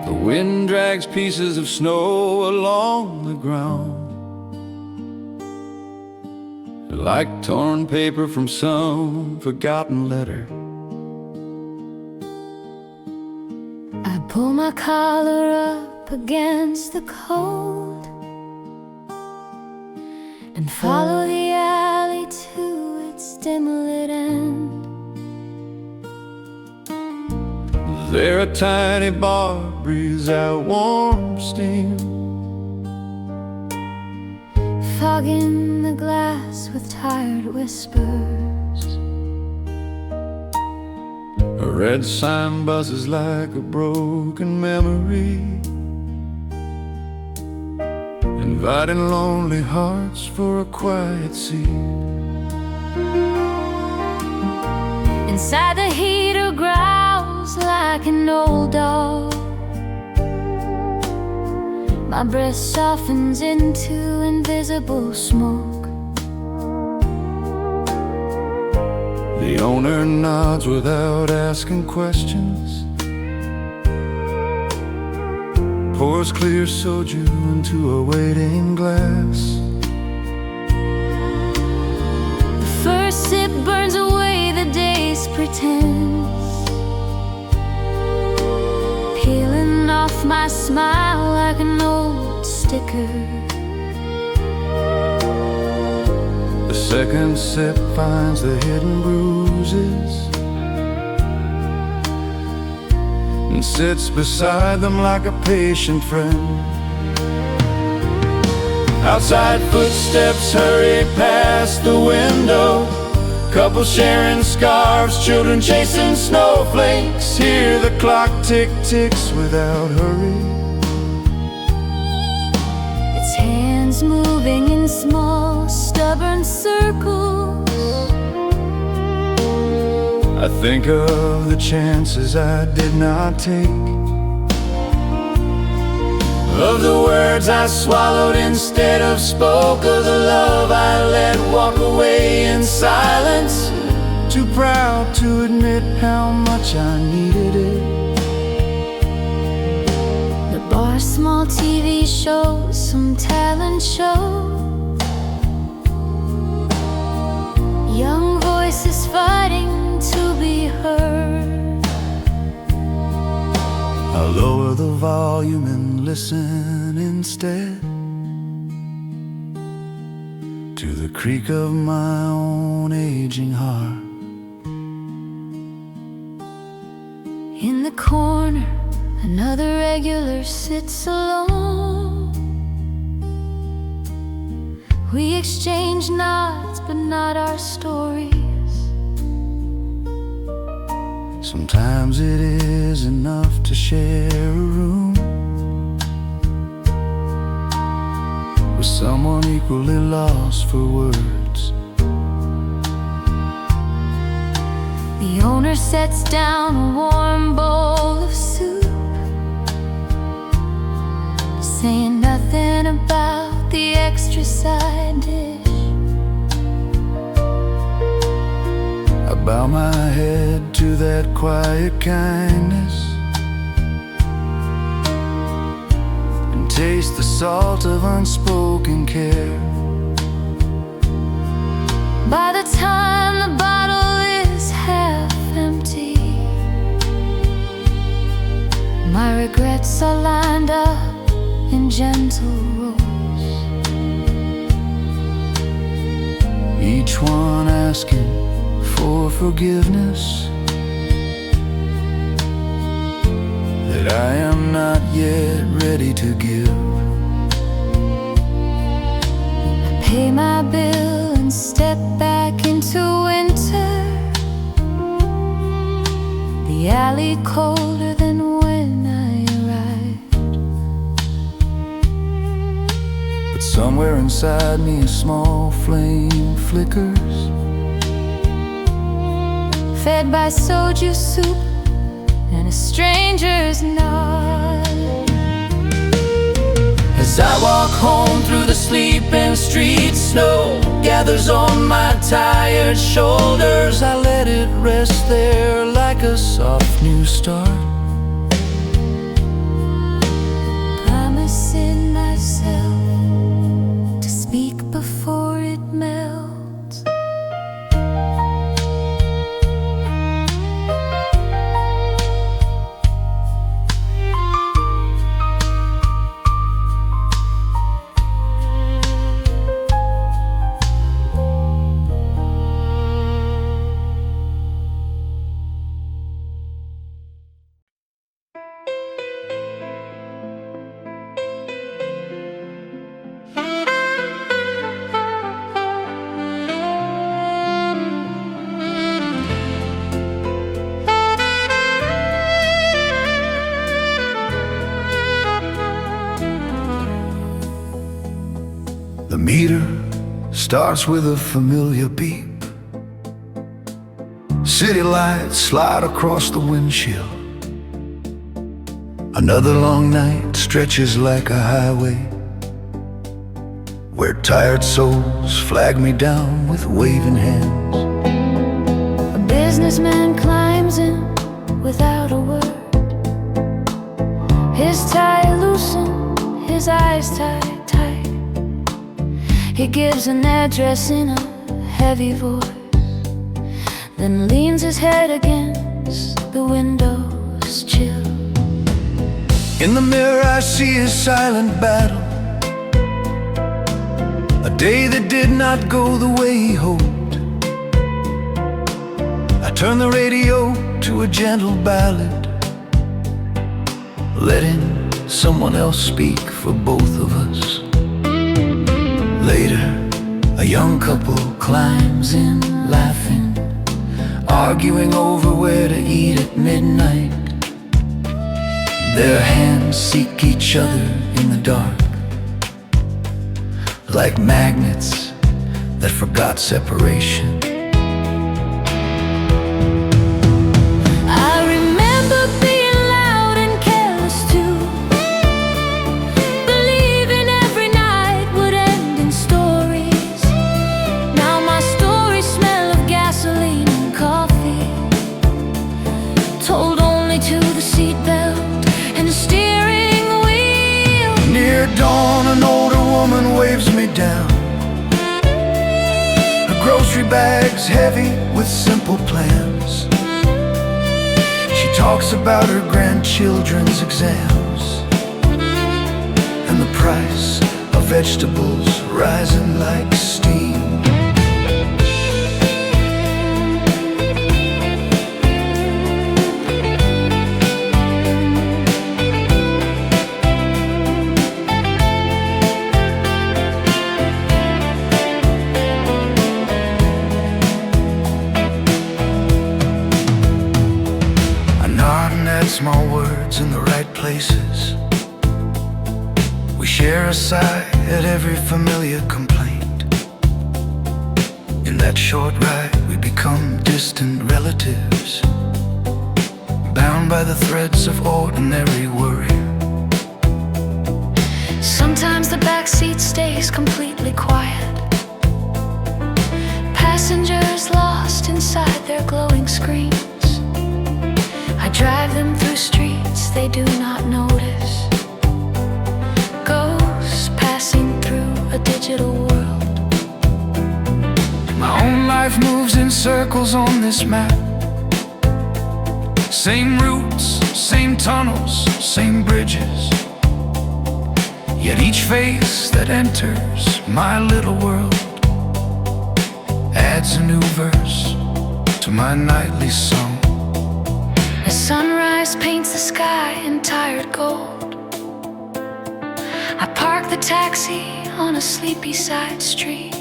The wind drags pieces of snow along the ground, like torn paper from some forgotten letter. I pull my collar up against the cold and follow the alley to its dim-lit end. There a tiny bar breathes out warm steam, Fogging the glass with tired whispers. a red sign buzzes like a broken memory, inviting lonely hearts for a quiet seat. Inside the heater growls like an old dog. My breath softens into invisible smoke. The owner nods without asking questions, pours clear soju into a waiting glass. The first sip burns away the day's pretense, peeling off my smile like an old sticker. The second sip finds the hidden bruises and sits beside them like a patient friend. Outside footsteps hurry past the window, couples sharing scarves, children chasing snowflakes. Hear the clock tick ticks without hurry, Its hands moving in small, stubborn circles. I think of the chances I did not take, of the words I swallowed instead of spoke, of the love I let walk away in silence, too proud to admit how much I needed it. The bar, small TV shows, some talent show. Young voices fighting to be heard. I'll lower the volume and listen instead to the creak of my own aging heart. In the corner, another regular sits alone, We exchange nods, but not our stories. Sometimes it is enough to share a room with someone equally lost for words. The owner sets down a warm bowl of soup, saying nothing about the extra side dish. I bow my head to that quiet kindness and taste the salt of unspoken care. By the time the bottle is half empty, my regrets are lined up in gentle rows, Each one asking for forgiveness that I am not yet ready to give. I pay my bill and step back into winter, the alley colder than when I arrived. But somewhere inside me a small flame flickers, Fed by soju soup and a stranger's nod. As I walk home through the sleeping streets, snow gathers on my tired shoulders. I let it rest there like a soft new start. Promising myself to speak before it melts. The meter starts with a familiar beep. City lights slide across the windshield. Another long night stretches like a highway where tired souls flag me down with waving hands. A businessman climbs in without a word, his tie loosened, his eyes tied tight. He gives an address in a heavy voice, then leans his head against the window's chill. In the mirror I see a silent battle, a day that did not go the way he hoped. I turn the radio to a gentle ballad, letting someone else speak for both of us. Later, a young couple climbs in laughing, arguing over where to eat at midnight. Their hands seek each other in the dark, like magnets that forgot separation. I remember being loud and careless too, believing every night would end in stories. Now my stories smell of gasoline and coffee, told only to the seatbelt and the steering wheel. Near dawn, an older woman waves me down, her grocery bags heavy with simple plans. She talks about her grandchildren's exams and the price of vegetables rising like steam. small words in the right places. We share a sigh at every familiar complaint. In that short ride we become distant relatives, bound by the threads of ordinary worry. Sometimes the backseat stays completely quiet, passengers lost inside their glowing screens. I drive them through streets they do not notice, ghosts passing through a digital world. My own life moves in circles on this map. Same routes, same tunnels, same bridges. Yet each face that enters my little world adds a new verse to my nightly song. The sunrise paints the sky in tired gold. I park the taxi on a sleepy side street,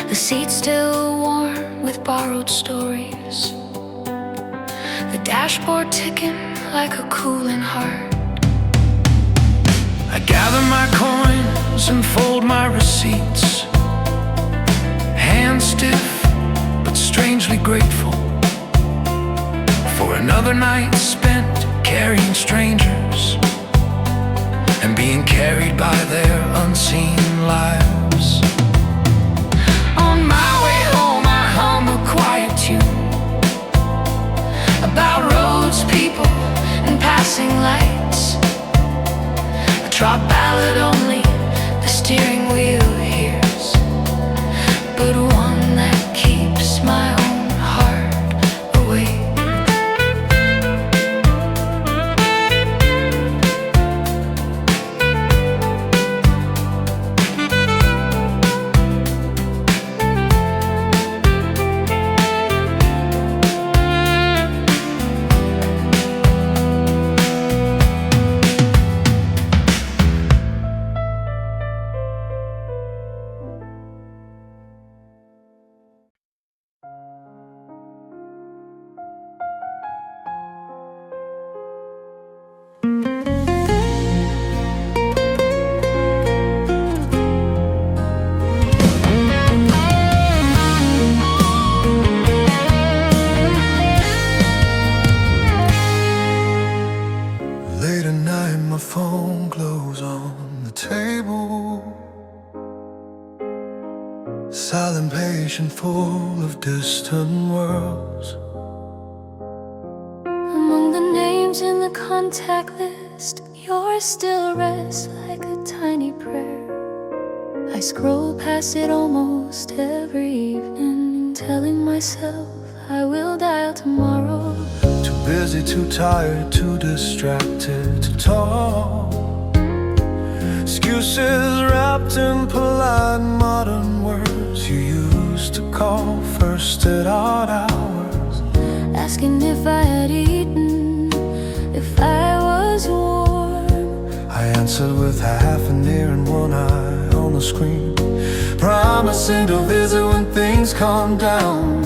the seats still warm with borrowed stories, the dashboard ticking like a cooling heart. I gather my coins and fold my receipts, hands stiff but strangely grateful for another night spent carrying strangers and being carried by their unseen lives. On my way home I hum a quiet tune about roads, people, and passing lights. A drop ballad only the steering wheel hears, but one that keeps my own heart awake. Late at night, my phone glows on the table, silent patient, full of distant worlds. Among the names in the contact list, yours still rests like a tiny prayer. I scroll past it almost every evening, telling myself I will dial tomorrow. Too busy, too tired, too distracted to talk. Excuses wrapped in polite modern words you used to call first at odd hours. Asking if I had eaten, if I was warm. I answered with half an ear and one eye on the screen, promising to visit when things calm down.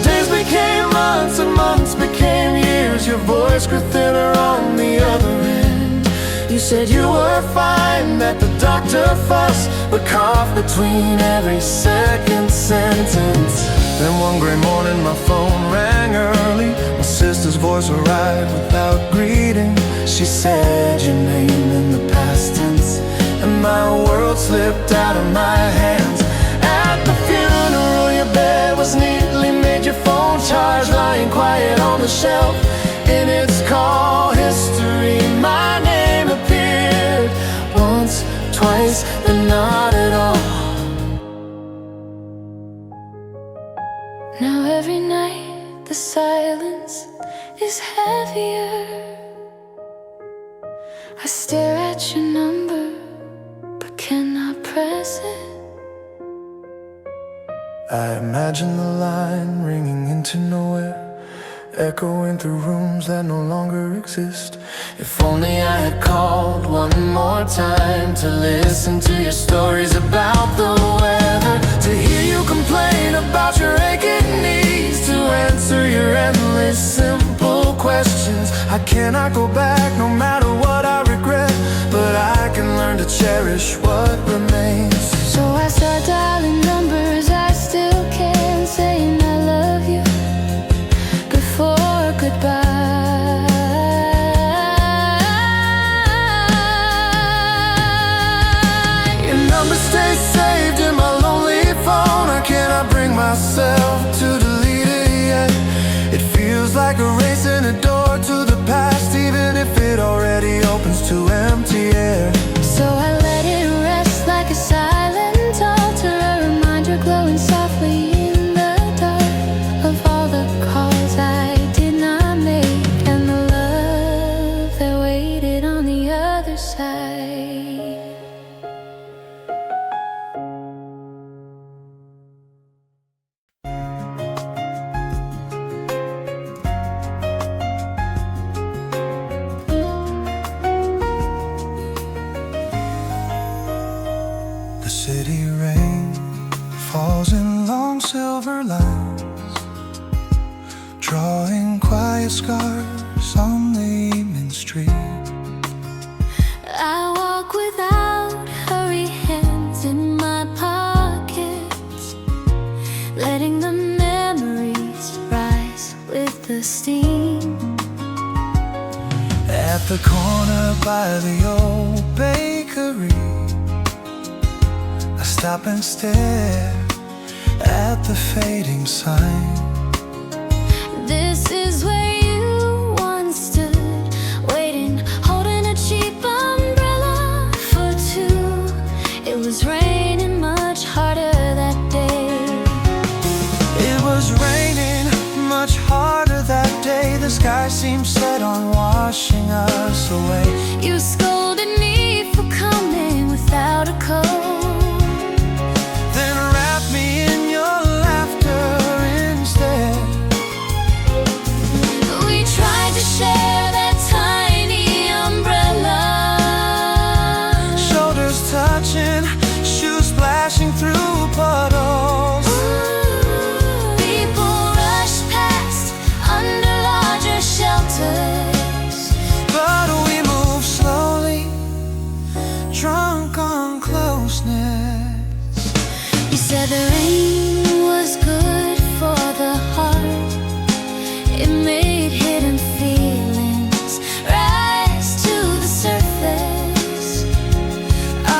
Days became months and months became years. Your voice grew thinner on the other end. You said you were fine, that the doctor fussed but coughed between every second sentence. Then one gray morning my phone rang early. My sister's voice arrived without greeting. She said your name in the past tense, and my world slipped out of my hands. At the funeral your bed was neatly made, your phone charged, lying quiet on the shelf. In its call history my name appeared once, twice, then not at all. Now every night the silence is heavier. I stare at your number but cannot press it. I imagine the line ringing into nowhere, echoing through rooms that no longer exist. If only I had called one more time to listen to your stories about the weather, to hear you complain about your aching knees, to I cannot go back no matter what I regret, but I can learn to cherish what remains. So I start dialing numbers I still can, saying I love you before goodbye. Your number stays saved in my lonely phone. I cannot bring myself to delete it yet. It feels like a race in a door to the past, even if it already opens to empty air. So I let it rest like a silent altar, a reminder glowing softly in the dark of all the calls I did not make, and the love that waited on the other side. The city rain falls in long silver lines, drawing quiet scars on the evening street. I walk without hurry, hands in my pockets, letting the memories rise with the steam. At the corner by the old bakery, I stop and stare at the fading sign. This is where you once stood, waiting, holding a cheap umbrella for two. It was raining much harder that day. It was raining much harder that day. The sky seemed set on washing us away. You scolded me for coming without a coat, Then wrap me in your laughter instead. we tried to share that tiny umbrella. Shoulders touching, shoes splashing through puddles. People rushed past under larger shelters, But we move slowly, drunk on closeness. you said the rain was good for the heart. It made hidden feelings rise to the surface.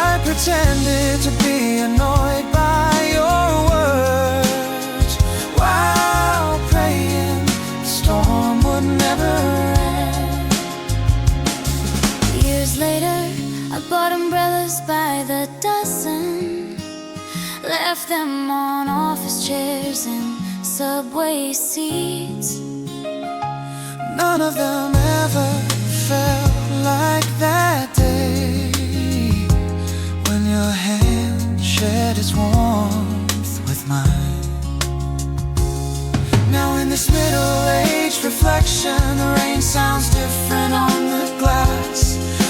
I pretended to be annoyed by your words, while praying the storm would never end. Years later, I bought umbrellas by the dozen, left them on office chairs and subway seats. None of them ever felt like that day when your hand shared its warmth with mine. Now in this middle-aged reflection, the rain sounds different on the glass.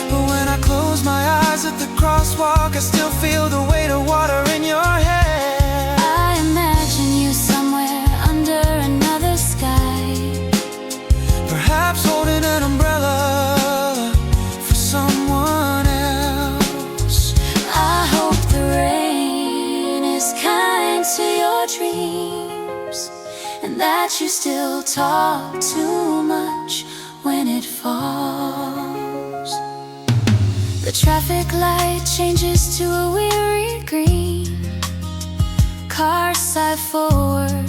But when I close my eyes at the crosswalk, I still feel the weight of water in your hair. I imagine you somewhere under another sky, Perhaps holding an umbrella for someone else. I hope the rain is kind to your dreams, and that you still talk too much when it falls. The traffic light changes to a weary green. Cars sigh forward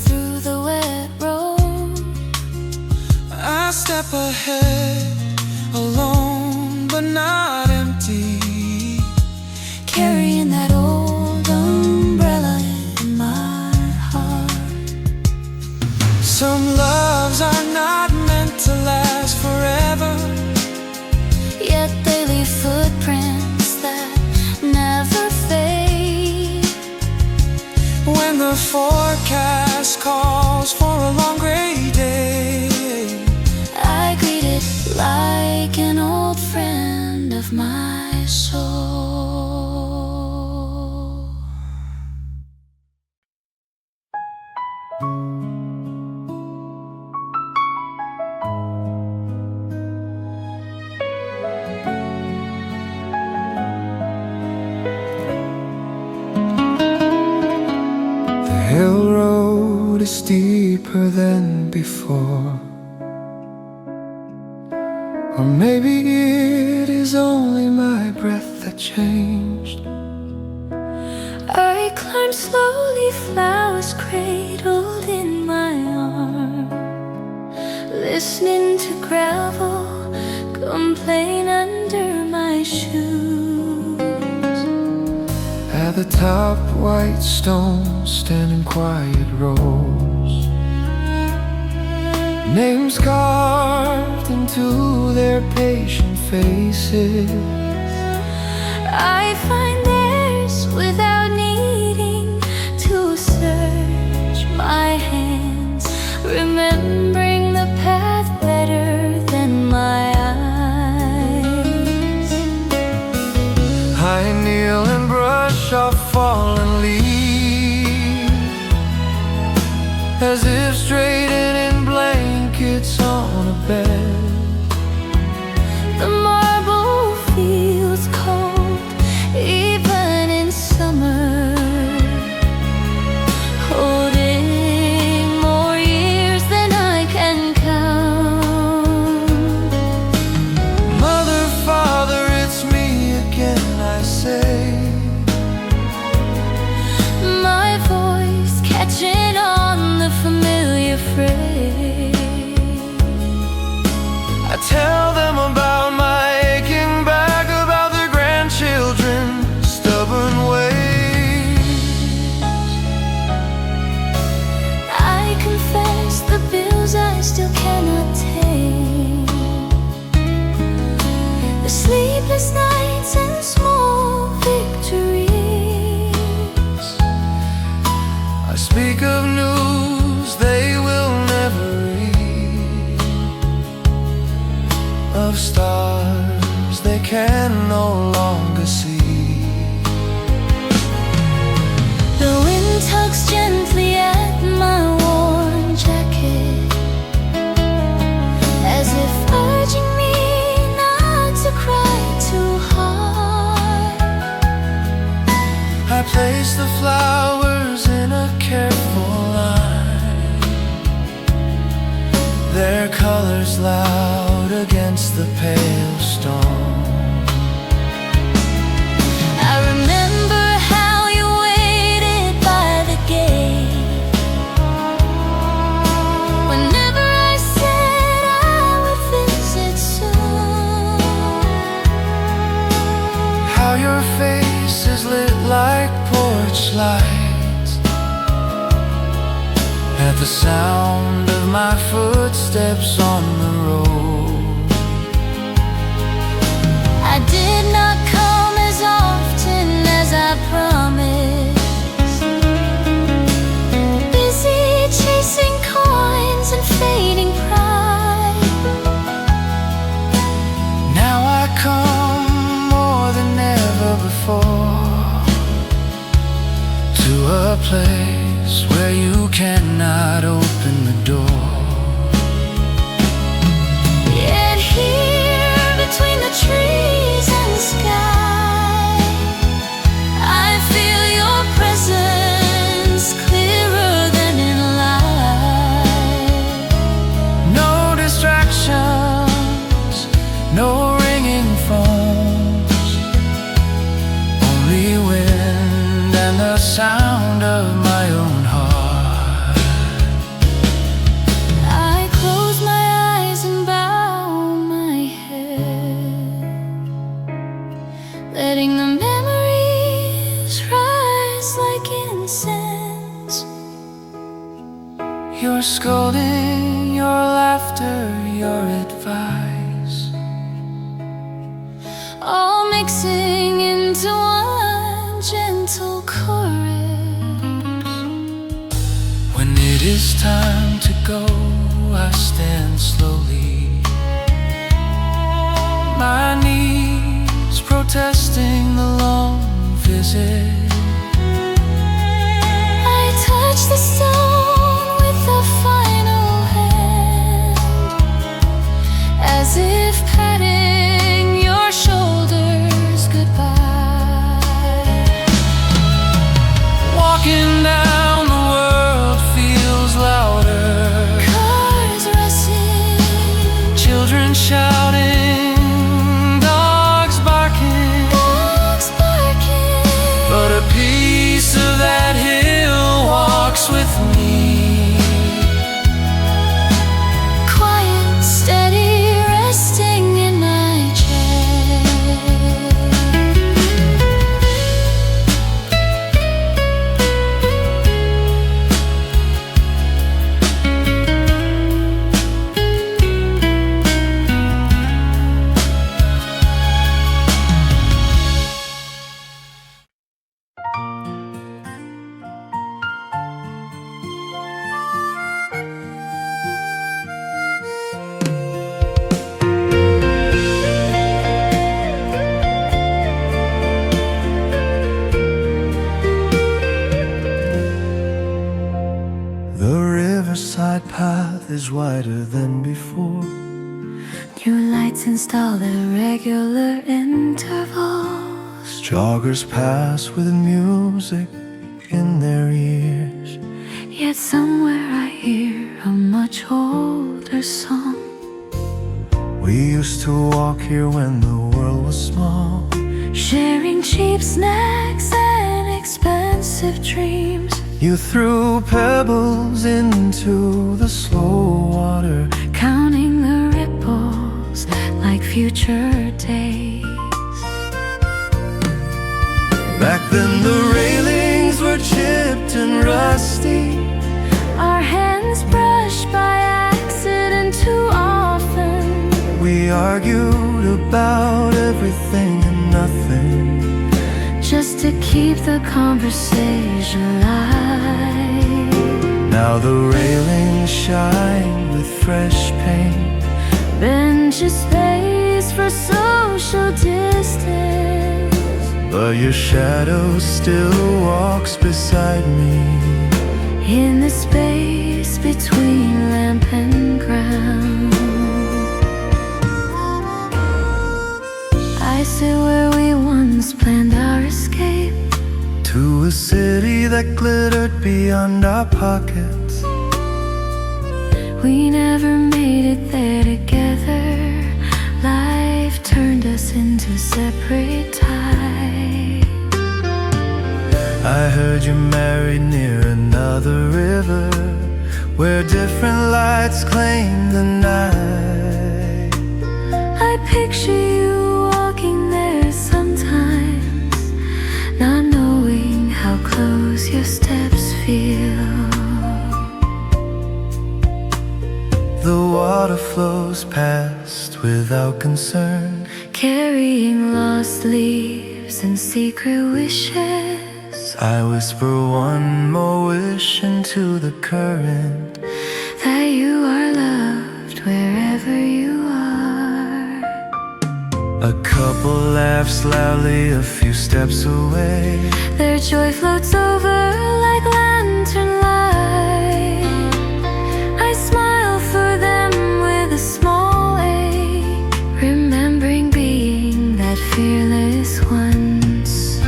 through the wet road. I step ahead, alone but not empty, carrying that old umbrella in my heart. Some loves are not meant to last forever, Yet they leave footprints that never fade. when the forecast calls for a long gray day. I greet it like an old friend of my soul. notice deeper than before. Or maybe it is only my breath that changed. I climbed slowly, flowers cradled in my arm, listening to gravel complain under my shoes. At the top, white stones stand in quiet rows, names carved into their patient faces. I find theirs without needing to search my hands, remembering the path better than my eyes. I kneel and brush off fallen leaves, as if straightened in blankets on a bed. The marble feels cold, even in summer, holding more years than I can count. Mother, Father, it's me again, I say, My voice catching on the familiar phrase. I tell them about my aching back, about their grandchildren's stubborn ways. I confess the bills I still cannot take, the sleepless nights and small victories. I speak of news they will never read, of stars they can no longer see. The wind tugs gently at my worn jacket, as if urging me not to cry too hard. I place the flowers in a careful line, their colors loud against the pale stone. I remember how you waited by the gate, whenever I said I would visit soon. How your face is lit like porch lights at the sound of my footsteps on the road. I did not come as often as I promised, busy chasing coins and fading pride. Now I come more than ever before, to a place where you cannot open the door. Yet here between the trees and the sky, I feel your presence clearer than in life. No distractions, no ringing phones, only wind and the sound of my own heart. I close my eyes and bow my head, letting the memories rise like incense. Your scolding, your laughter, your advice, All mixing into one gentle chorus. when it is time to go, I stand slowly, my knees protesting the long visit. I touch the stone with a final hand, as if patting your shoulders goodbye. Walking down the world feels riverside path is wider than before. New lights installed at regular intervals. Joggers pass with music in their ears. Yet somewhere I hear a much older song. We used to walk here when the world was small, sharing cheap snacks and expensive dreams. You threw pebbles into the slow water, counting the ripples like future days. Back then the railings were chipped and rusty, our hands brushed by accident too often. We argued about everything and nothing, just to keep the conversation alive. Now the railings shine with fresh paint, benches spaced for social distance, but your shadow still walks beside me in the space between lamp and ground. I sit where we once planned our escape, to a city that glittered beyond our pockets. We never made it there together. Life turned us into separate tides. I heard you married near another river, where different lights claim the night. I picture you walking there sometimes, not knowing how close your steps feel. The water flows past without concern, carrying lost leaves and secret wishes. I whisper one more wish into the current, that you are loved wherever you are. A couple laughs loudly a few steps away, their joy floats over like lantern light. I smile for them with a small ache, remembering being that fearless once.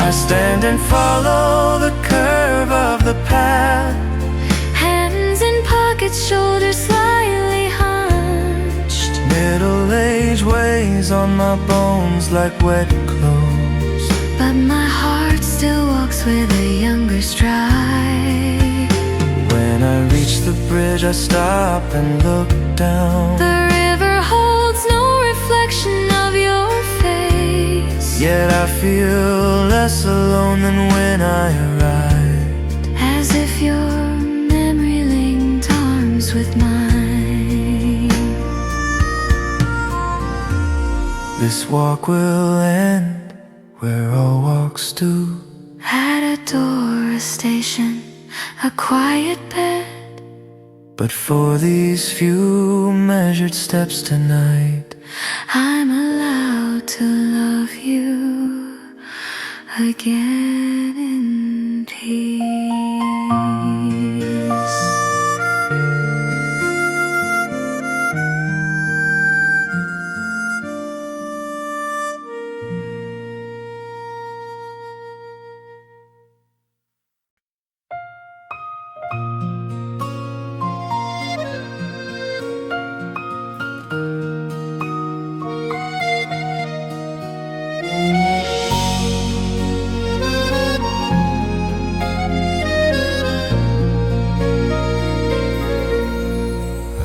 I stand and follow the curve of the path, hands in pockets, shoulders slightly hunched. Middle age weighs on my bones like wet clothes, but my heart still walks with a younger stride. When I reach the bridge I stop and look down. The river holds no reflection of your face, yet I feel less alone than when I arrived, as if your memory linked arms with mine. This walk will end where all walks do, at a door, a station, a quiet bed. but for these few measured steps tonight, I'm allowed to love you again in peace.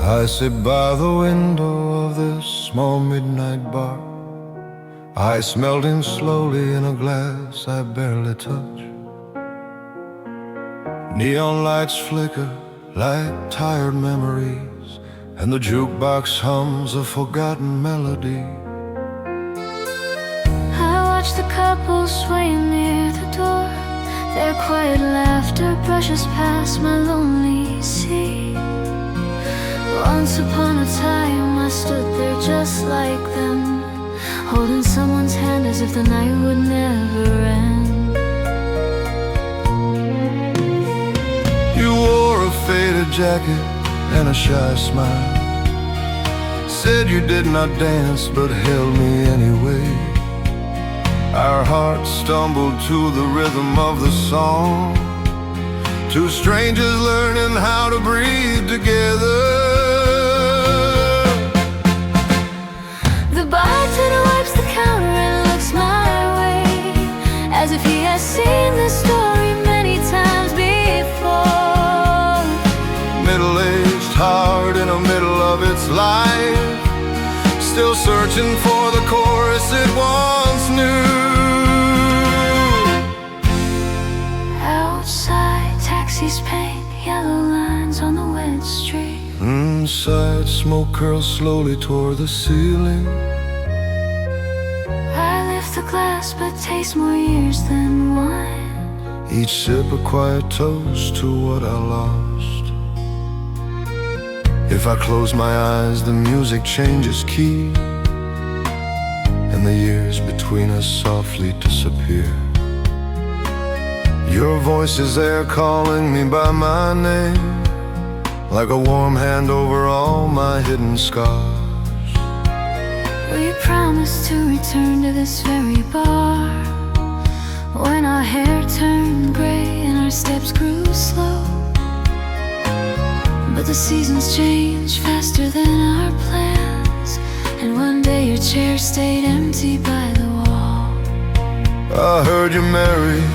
I sit by the window of this small midnight bar, ice melting slowly in a glass I barely touch. Neon lights flicker like tired memories, and the jukebox hums a forgotten melody. I watch the couple swaying near the door, their quiet laughter brushes past my lonely seat. Once upon a time I stood there just like them, holding someone's hand as if the night would never end. You wore a faded faded jacket and a shy smile. Said you did not dance but held me anyway. Our hearts stumbled to the rhythm of the song, two strangers learning how to breathe together. The bartender wipes the counter and looks my way, as if he has seen this story many times before. Middle-aged heart in the middle of its life, still searching for the chorus it once knew. Outside, taxis paint yellow lines on the wet street. Inside, smoke curls slowly toward the ceiling. I lift the glass but taste more years than wine. Each sip a quiet toast to what I lost. If I close my eyes, the music changes key, and the years between us softly disappear. Your voice is there calling me by my name, like a warm hand over all my hidden scars. We promised to return to this very bar, when our hair turned gray and our steps grew slow. But the seasons change faster than our plans, and one day your chair stayed empty by the wall. I heard you married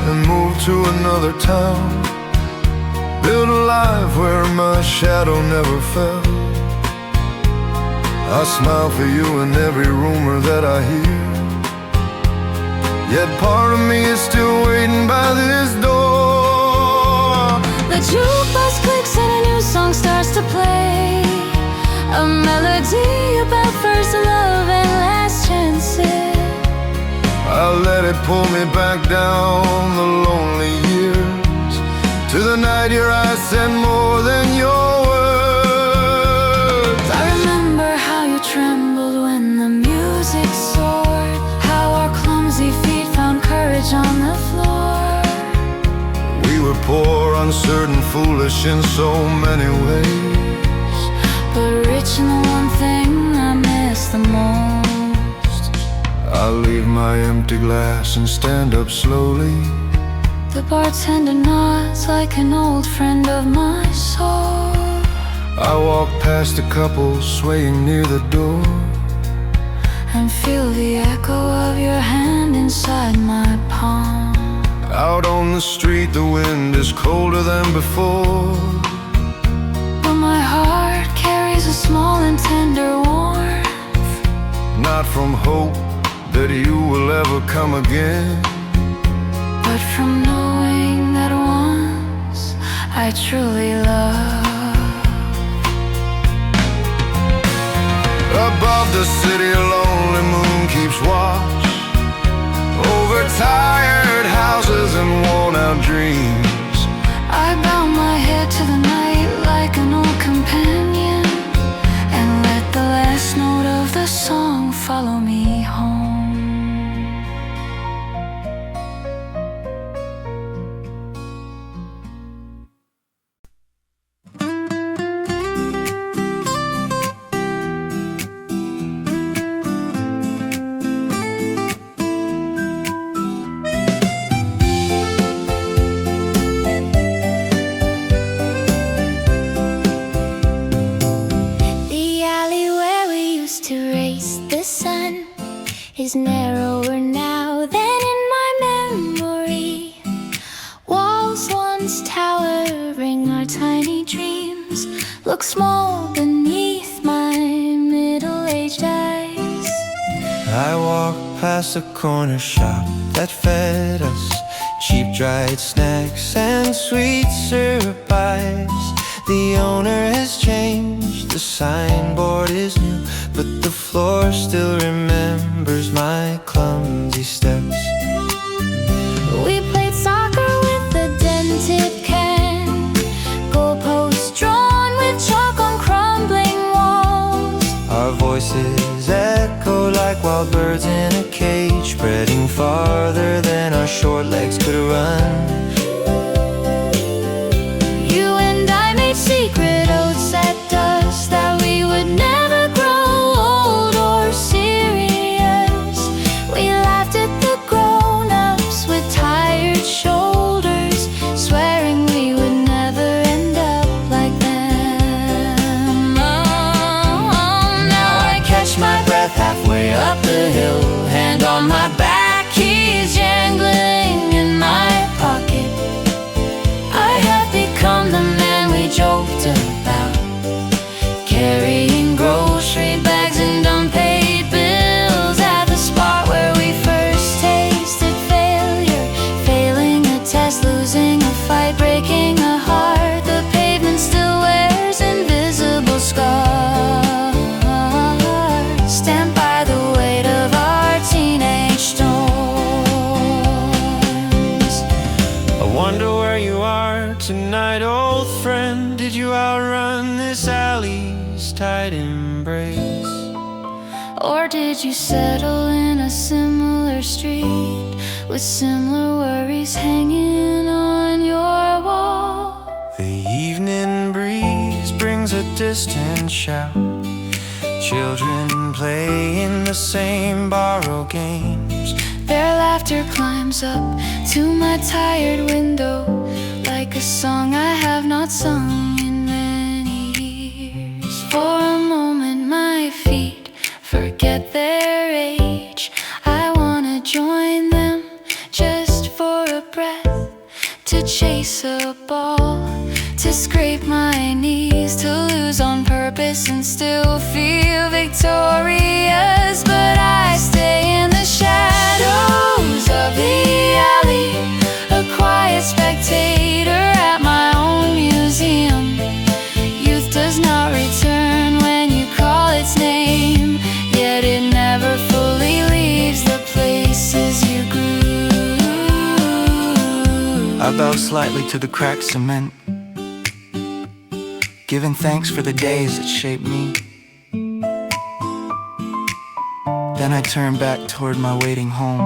and moved to another town, build a life where my shadow never fell. I smile for you in every rumor that I hear, yet part of me is still waiting by this door. The jukebox clicks and a new song starts to play, a melody about first love and last chances. I let it pull me back down the lonely years, to the night your eyes said more than your words. I remember how you trembled when the music soared, how our clumsy feet found courage on the floor. We were poor, uncertain, foolish in so many ways, but rich in the one thing I miss the most. I'll leave my empty glass and stand up slowly. The bartender nods like an old friend of my soul. I walk past a couple swaying near the door, and feel the echo of your hand inside my palm. out on the street the wind is colder than before, but my heart carries a small and tender warmth, not from hope that you will ever come again, but from knowing that once I truly loved. Above the city a lonely moon keeps watch over tired houses and worn out dreams. I bow my head to the night like an old companion, and let the last note of the song follow me home. Is narrower now than in my memory. Walls once towering, our tiny dreams look small beneath my middle-aged eyes. I walked past a corner shop that fed us cheap dried snacks and sweet syrup pies. The owner has changed, the signboard is new, but the floor still remembers my clumsy steps. We played soccer with a dented can, goalposts drawn with chalk on crumbling walls. Our voices echoed like wild birds in a cage, spreading farther than our short legs could run. You and I made way up the hill. Hand on my back, keys jangling in my pocket. I have become the man we joked about, carrying grocery bags and unpaid bills at the spot where we first tasted failure. Failing a test, losing a fight, breaking a heart. The pavement still wears invisible scars, stamped by the weight of our teenage storms. I wonder where you are tonight, old friend. Did you outrun this alley's tight embrace? Or did you settle in a similar street with similar worries hanging on your wall? The evening breeze brings a distant shout. Children play in the same borrowed games. Their laughter climbs up to my tired window like a song I have not sung in many years. For a moment my feet forget their age. I wanna join them just for a breath, to chase a ball, to scrape my knees, to lose on purpose and still feel victorious. But I stay in the shadows of the alley, a quiet spectator at my own museum. Youth does not return when you call its name, yet it never fully leaves the places you grew. I bow slightly to the cracked cement, giving thanks for the days that shaped me. Then I turn back toward my waiting home,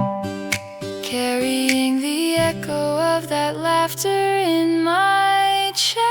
carrying the echo of that laughter in my chest.